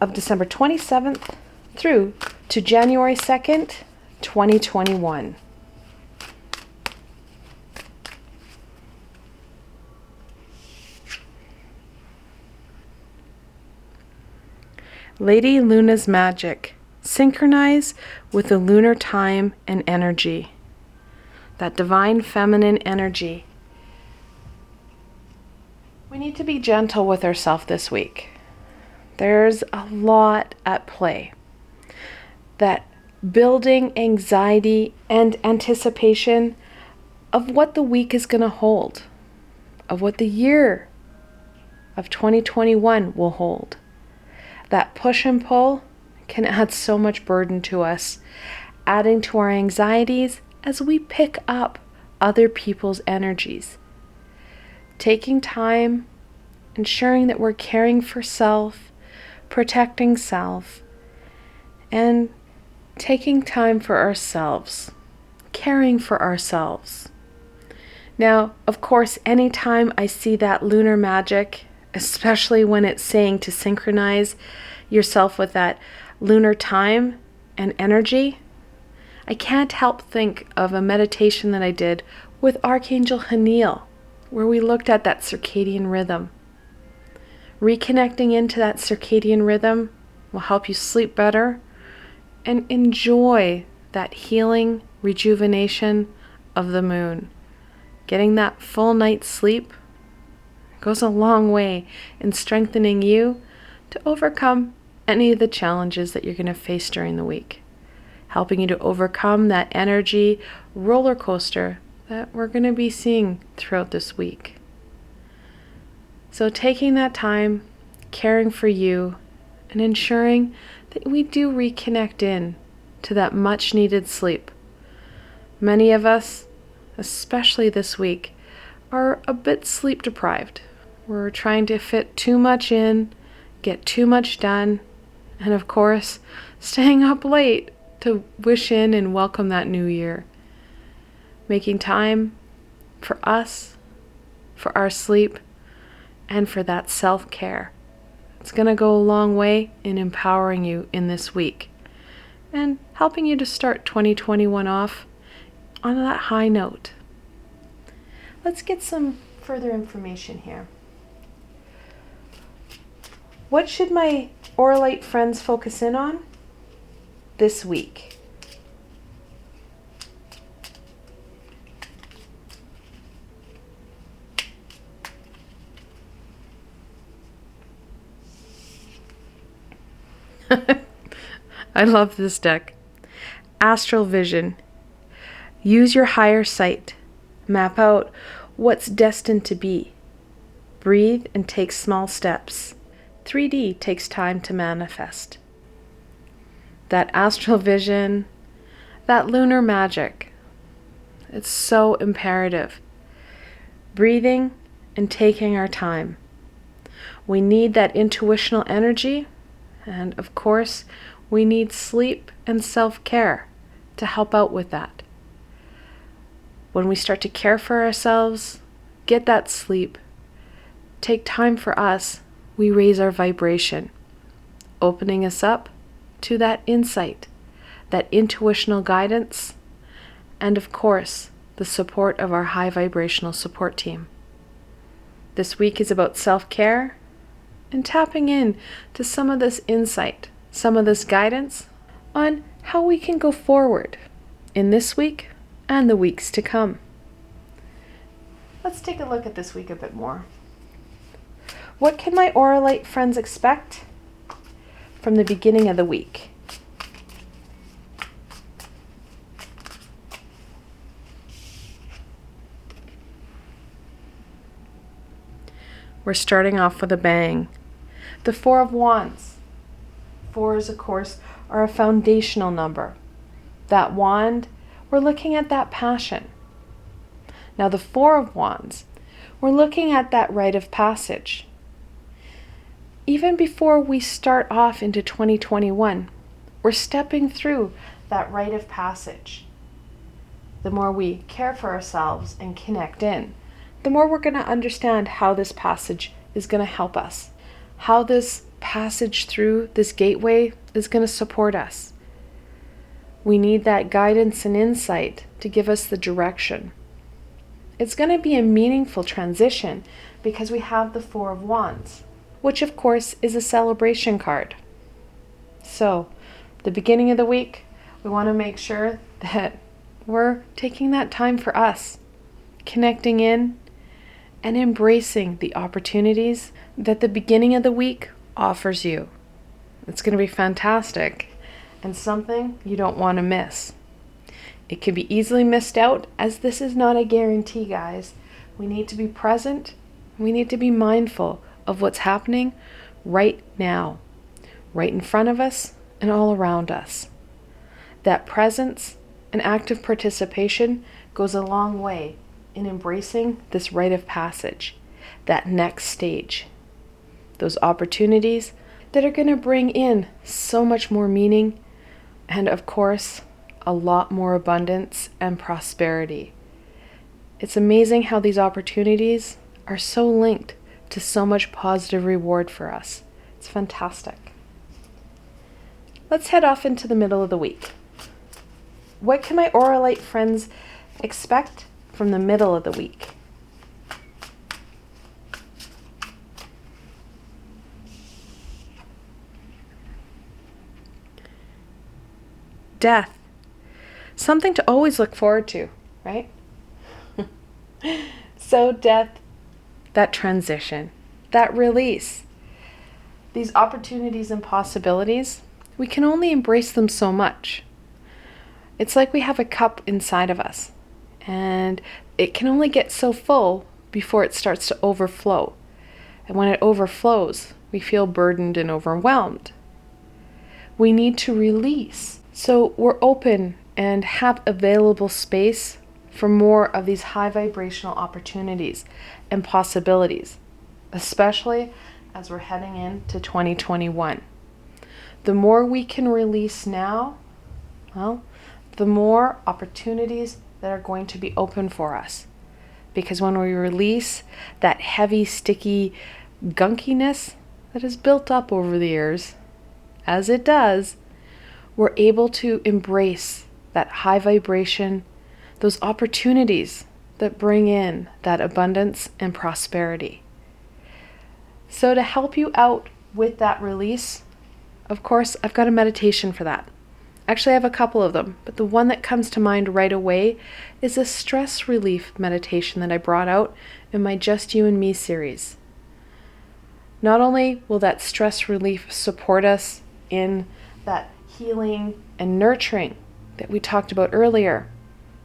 of December 27th through to January 2nd, 2021? Lady Luna's magic. Synchronize with the lunar time and energy. That divine feminine energy. We need to be gentle with ourselves this week. There's a lot at play. That building anxiety and anticipation of what the week is going to hold, of what the year of 2021 will hold. That push and pull can add so much burden to us, adding to our anxieties as we pick up other people's energies. Taking time, ensuring that we're caring for self, protecting self, and taking time for ourselves, caring for ourselves. Now, of course, anytime I see that lunar magic, especially when it's saying to synchronize yourself with that lunar time and energy, I can't help think of a meditation that I did with Archangel Haniel, where we looked at that circadian rhythm. Reconnecting into that circadian rhythm will help you sleep better and enjoy that healing rejuvenation of the moon. Getting that full night's sleep goes a long way in strengthening you to overcome any of the challenges that you're going to face during the week, helping you to overcome that energy roller coaster that we're going to be seeing throughout this week. So taking that time, caring for you, and ensuring that we do reconnect in to that much needed sleep. Many of us, especially this week, are a bit sleep deprived. We're trying to fit too much in, get too much done, and of course, staying up late to wish in and welcome that new year. Making time for us, for our sleep, and for that self-care. It's going to go a long way in empowering you in this week and helping you to start 2021 off on that high note. Let's get some further information here. What should my Auralite friends focus in on this week? I love this deck. Astral vision. Use your higher sight. Map out what's destined to be. Breathe and take small steps. 3D takes time to manifest. That astral vision, that lunar magic, it's so imperative. Breathing and taking our time. We need that intuitional energy, and of course, we need sleep and self-care to help out with that. When we start to care for ourselves, get that sleep, take time for us, we raise our vibration, opening us up to that insight, that intuitional guidance, and of course, the support of our high vibrational support team. This week is about self-care and tapping in to some of this insight, some of this guidance on how we can go forward in this week and the weeks to come. Let's take a look at this week a bit more. What can my Auralite friends expect from the beginning of the week? We're starting off with a bang. The Four of Wands. Fours, of course, are a foundational number. That wand, we're looking at that passion. Now the Four of Wands, we're looking at that rite of passage. Even before we start off into 2021, we're stepping through that rite of passage. The more we care for ourselves and connect in, the more we're going to understand how this passage is going to help us, how this passage through this gateway is going to support us. We need that guidance and insight to give us the direction. It's going to be a meaningful transition because we have the Four of Wands, which of course is a celebration card. So, the beginning of the week, we want to make sure that we're taking that time for us, connecting in and embracing the opportunities that the beginning of the week offers you. It's going to be fantastic and something you don't want to miss. It can be easily missed out, as this is not a guarantee, guys. We need to be present. We need to be mindful of what's happening right now, right in front of us and all around us. That presence and active participation goes a long way in embracing this rite of passage, that next stage, those opportunities that are going to bring in so much more meaning and, of course, a lot more abundance and prosperity. It's amazing how these opportunities are so linked to so much positive reward for us. It's fantastic. Let's head off into the middle of the week. What can my Auralite friends expect from the middle of the week? Death. Something to always look forward to, right? So death, that transition, that release, these opportunities and possibilities, we can only embrace them so much. It's like we have a cup inside of us, and it can only get so full before it starts to overflow. And when it overflows, we feel burdened and overwhelmed. We need to release. So we're open and have available space for more of these high vibrational opportunities and possibilities, especially as we're heading into 2021. The more we can release now, well, the more opportunities that are going to be open for us. Because when we release that heavy, sticky gunkiness that has built up over the years, as it does, we're able to embrace that high vibration, those opportunities that bring in that abundance and prosperity. So to help you out with that release, of course, I've got a meditation for that. Actually, I have a couple of them, but the one that comes to mind right away is a stress relief meditation that I brought out in my Just You and Me series. Not only will that stress relief support us in that healing and nurturing that we talked about earlier,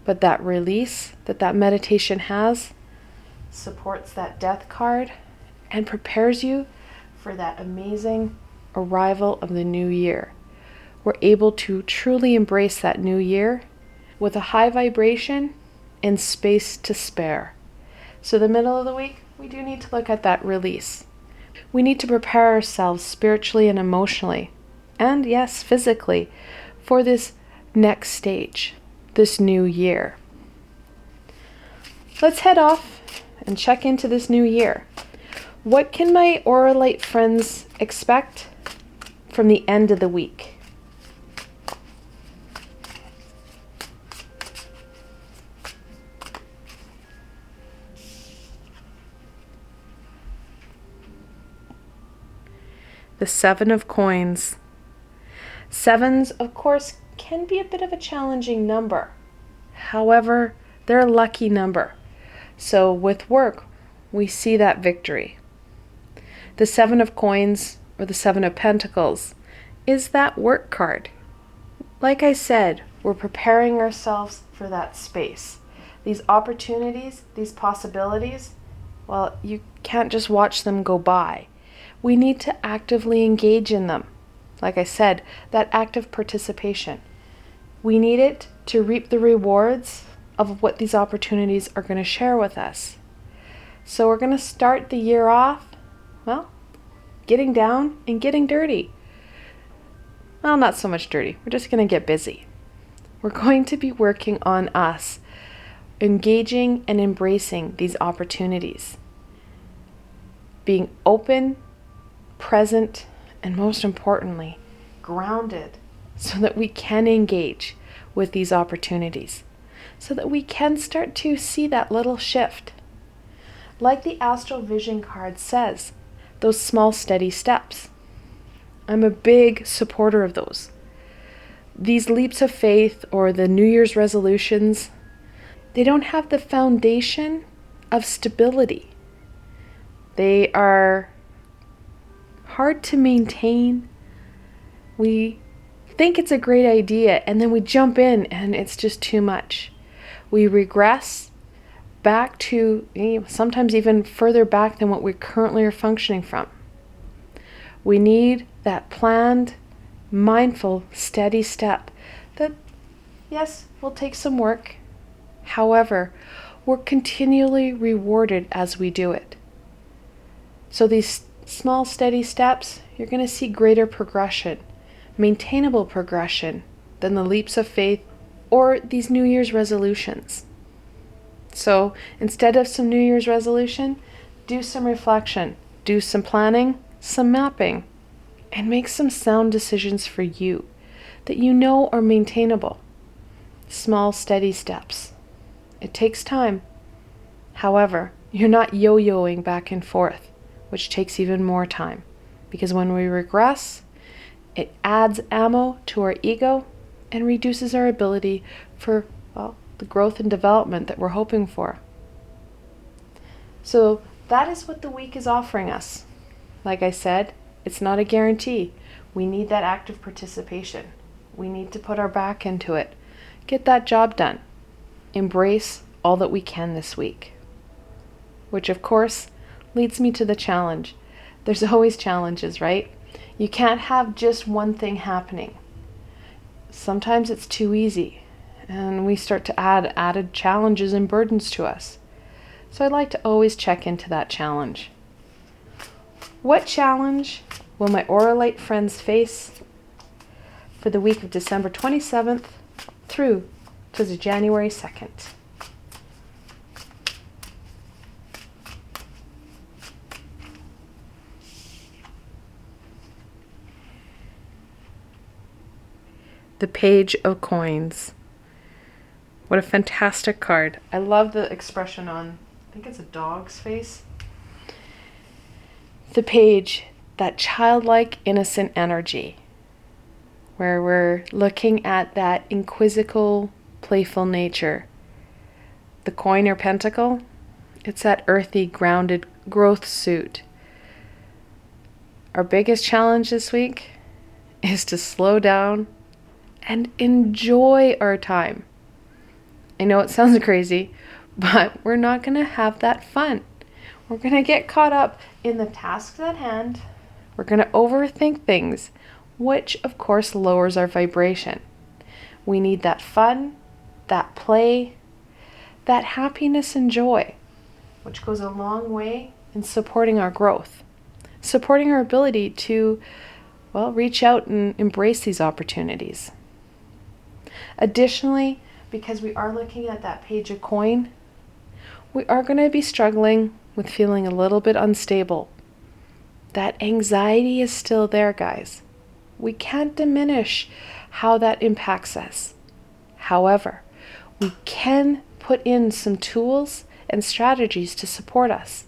but that release that meditation has supports that death card and prepares you for that amazing arrival of the new year. We're able to truly embrace that new year with a high vibration and space to spare. So the middle of the week, we do need to look at that release. We need to prepare ourselves spiritually and emotionally, and yes, physically, for this next stage, this new year. Let's head off and check into this new year. What can my Auralite friends expect from the end of the week? The Seven of Coins. Sevens, of course, can be a bit of a challenging number. However, they're a lucky number. So with work, we see that victory. The Seven of Coins, or the Seven of Pentacles, is that work card. Like I said, we're preparing ourselves for that space. These opportunities, these possibilities, well, you can't just watch them go by. We need to actively engage in them. Like I said, that active participation. We need it to reap the rewards of what these opportunities are going to share with us. So we're going to start the year off, well, getting down and getting dirty. Well, not so much dirty. We're just going to get busy. We're going to be working on us, engaging and embracing these opportunities. Being open, present, and most importantly, grounded so that we can engage with these opportunities, so that we can start to see that little shift. Like the Astral Vision card says, those small, steady steps. I'm a big supporter of those. These leaps of faith or the New Year's resolutions, they don't have the foundation of stability. They are hard to maintain. We think it's a great idea and then we jump in and it's just too much. We regress back to sometimes even further back than what we currently are functioning from. We need that planned, mindful, steady step that, yes, will take some work. However, we're continually rewarded as we do it. So these small, steady steps, you're going to see greater progression, maintainable progression than the leaps of faith or these New Year's resolutions. So instead of some New Year's resolution, do some reflection, do some planning, some mapping, and make some sound decisions for you that you know are maintainable. Small, steady steps. It takes time. However, you're not yo-yoing back and forth, which takes even more time. Because when we regress, it adds ammo to our ego and reduces our ability for, well, the growth and development that we're hoping for. So that is what the week is offering us. Like I said, it's not a guarantee. We need that active participation. We need to put our back into it. Get that job done. Embrace all that we can this week. Which of course leads me to the challenge. There's always challenges, right? You can't have just one thing happening. Sometimes it's too easy and we start to add added challenges and burdens to us. So I'd like to always check into that challenge. What challenge will my Auralite friends face for the week of December 27th through to the January 2nd? The Page of Coins. What a fantastic card. I love the expression on, I think it's a dog's face. The page, that childlike, innocent energy, where we're looking at that inquisitive, playful nature. The coin or pentacle, it's that earthy, grounded growth suit. Our biggest challenge this week is to slow down and enjoy our time. I know it sounds crazy, but we're not going to have that fun. We're going to get caught up in the tasks at hand. We're going to overthink things, which of course lowers our vibration. We need that fun, that play, that happiness and joy, which goes a long way in supporting our growth, supporting our ability to, well, reach out and embrace these opportunities. Additionally, because we are looking at that page of coin, we are going to be struggling with feeling a little bit unstable. That anxiety is still there, guys. We can't diminish how that impacts us. However, we can put in some tools and strategies to support us,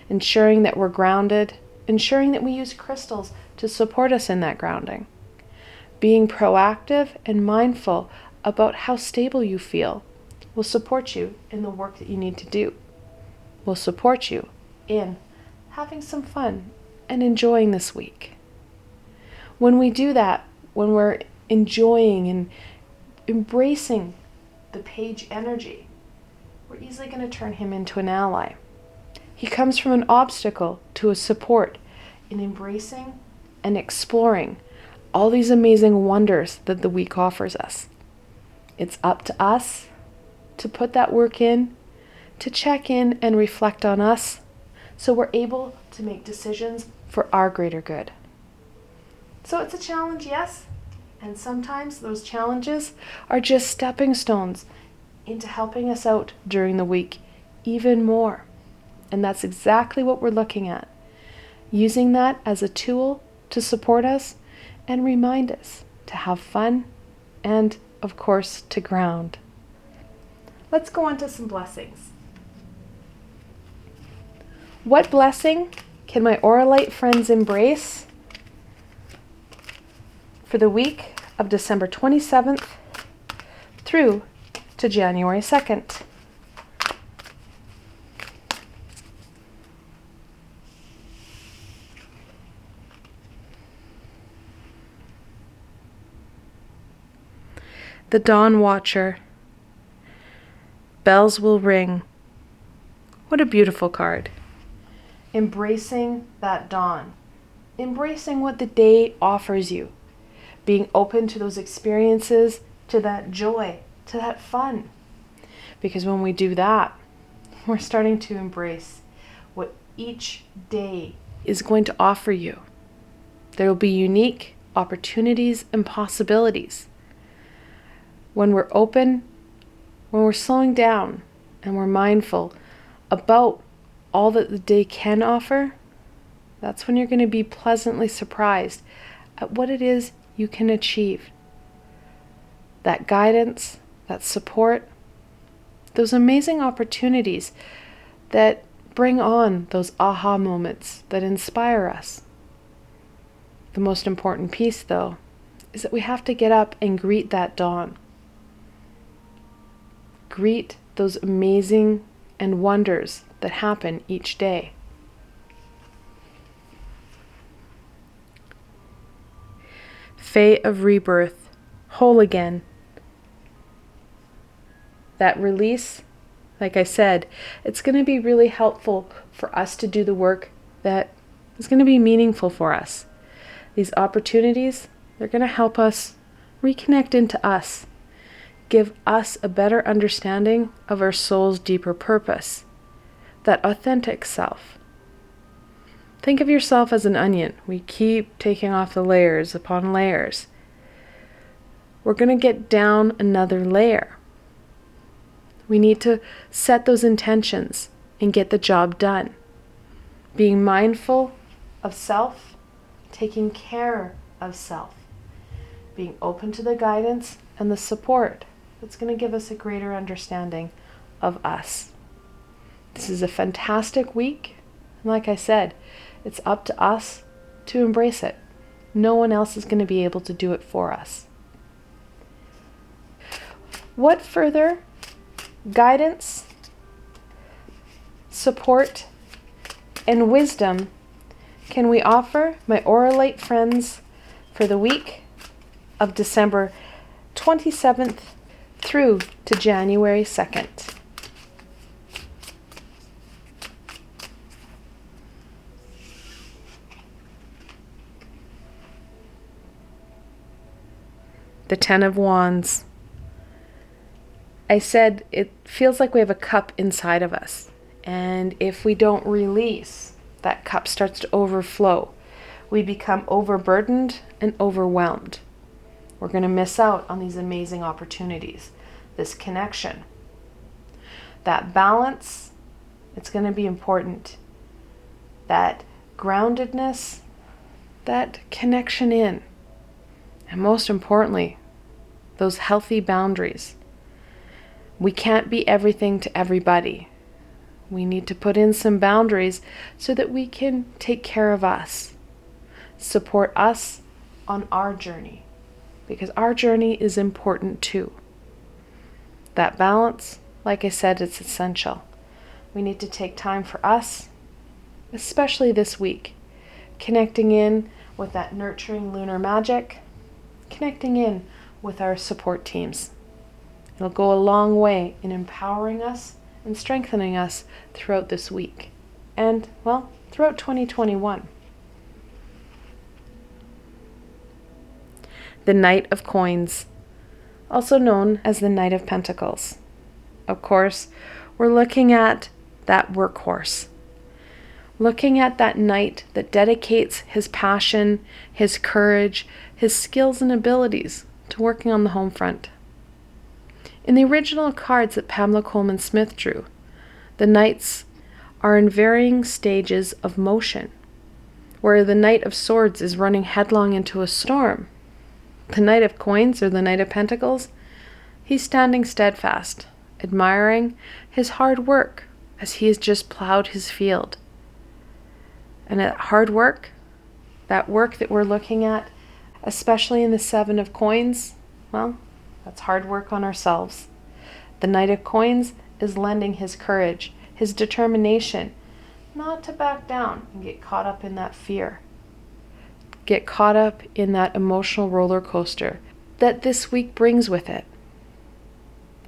ensuring that we're grounded, ensuring that we use crystals to support us in that grounding, being proactive and mindful about how stable you feel will support you in the work that you need to do. will support you in having some fun and enjoying this week. When we do that, when we're enjoying and embracing the page energy, we're easily going to turn him into an ally. He comes from an obstacle to a support in embracing and exploring all these amazing wonders that the week offers us. It's up to us to put that work in, to check in and reflect on us, so we're able to make decisions for our greater good. So it's a challenge, yes, and sometimes those challenges are just stepping stones into helping us out during the week even more. And that's exactly what we're looking at. Using that as a tool to support us and remind us to have fun and, of course, to ground. Let's go on to some blessings. What blessing can my Auralite friends embrace for the week of December 27th through to January 2nd? The Dawn Watcher. Bells will ring. What a beautiful card. Embracing that dawn. Embracing what the day offers you. Being open to those experiences, to that joy, to that fun. Because when we do that, we're starting to embrace what each day is going to offer you. There will be unique opportunities and possibilities. When we're open, when we're slowing down and we're mindful about all that the day can offer, that's when you're going to be pleasantly surprised at what it is you can achieve. That guidance, that support, those amazing opportunities that bring on those aha moments that inspire us. The most important piece, though, is that we have to get up and greet that dawn. Greet those amazing and wonders that happen each day. Fae of Rebirth, whole again. That release, like I said, it's going to be really helpful for us to do the work that is going to be meaningful for us. These opportunities, they're going to help us reconnect into us, give us a better understanding of our soul's deeper purpose, that authentic self. Think of yourself as an onion. We keep taking off the layers upon layers. We're going to get down another layer. We need to set those intentions and get the job done. Being mindful of self, taking care of self, being open to the guidance and the support that's going to give us a greater understanding of us. This is a fantastic week. And like I said, it's up to us to embrace it. No one else is going to be able to do it for us. What further guidance, support, and wisdom can we offer my Auralite friends for the week of December 27th through to January 2nd? The Ten of Wands. I said it feels like we have a cup inside of us. And if we don't release, that cup starts to overflow. We become overburdened and overwhelmed. We're going to miss out on these amazing opportunities, this connection. That balance, it's going to be important. That groundedness, that connection in. And most importantly, those healthy boundaries. We can't be everything to everybody. We need to put in some boundaries so that we can take care of us, support us on our journey, because our journey is important too. That balance, like I said, it's essential. We need to take time for us, especially this week, connecting in with that nurturing lunar magic, connecting in with our support teams. It'll go a long way in empowering us and strengthening us throughout this week and, well, throughout 2021. The Knight of Coins, also known as the Knight of Pentacles. Of course, we're looking at that workhorse. Looking at that knight that dedicates his passion, his courage, his skills and abilities to working on the home front. In the original cards that Pamela Coleman Smith drew, the knights are in varying stages of motion, where the Knight of Swords is running headlong into a storm. The Knight of Coins, or the Knight of Pentacles, he's standing steadfast, admiring his hard work as he has just plowed his field. And that hard work, that work that we're looking at, especially in the Seven of Coins, well, that's hard work on ourselves. The Knight of Coins is lending his courage, his determination, not to back down and get caught up in that fear. Get caught up in that emotional roller coaster that this week brings with it.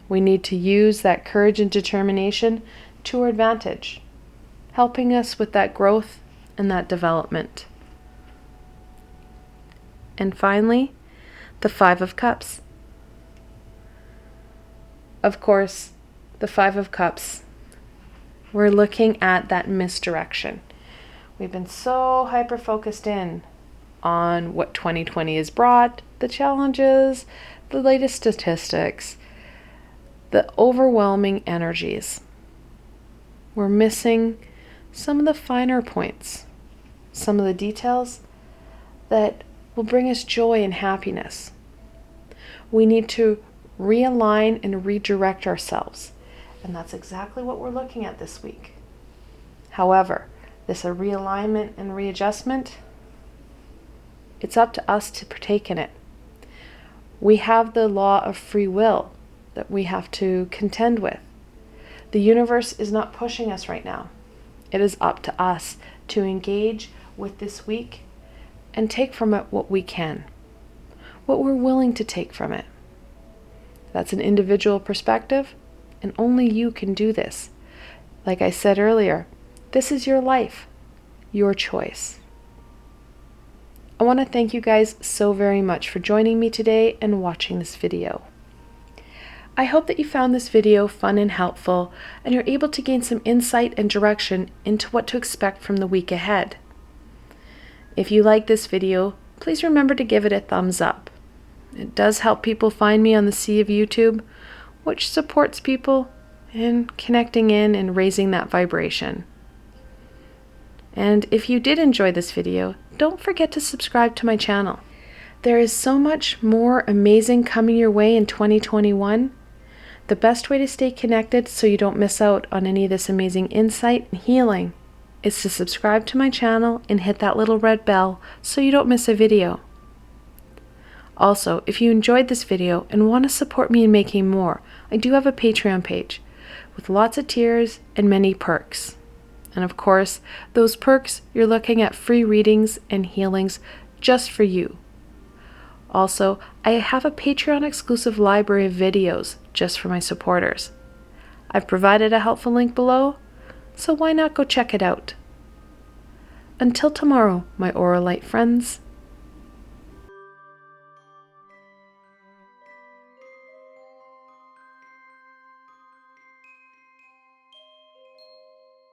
We need to use that courage and determination to our advantage, helping us with that growth and that development. And finally, the Five of Cups. Of course, the Five of Cups, we're looking at that misdirection. We've been so hyper-focused in on what 2020 has brought, the challenges, the latest statistics, the overwhelming energies. We're missing some of the finer points, some of the details that will bring us joy and happiness. We need to realign and redirect ourselves, and that's exactly what we're looking at this week. However, this realignment and readjustment, it's up to us to partake in it. We have the law of free will that we have to contend with. The universe is not pushing us right now. It is up to us to engage with this week and take from it what we can, what we're willing to take from it. That's an individual perspective, and only you can do this. Like I said earlier, this is your life, your choice. I want to thank you guys so very much for joining me today and watching this video. I hope that you found this video fun and helpful, and you're able to gain some insight and direction into what to expect from the week ahead. If you like this video, please remember to give it a thumbs up. It does help people find me on the sea of YouTube, which supports people in connecting in and raising that vibration. And if you did enjoy this video, don't forget to subscribe to my channel. There is so much more amazing coming your way in 2021. The best way to stay connected so you don't miss out on any of this amazing insight and healing is to subscribe to my channel and hit that little red bell so you don't miss a video. Also, if you enjoyed this video and want to support me in making more, I do have a Patreon page with lots of tiers and many perks. And of course, those perks, you're looking at free readings and healings just for you. Also, I have a Patreon exclusive library of videos just for my supporters. I've provided a helpful link below, so why not go check it out? Until tomorrow, my Auralite friends.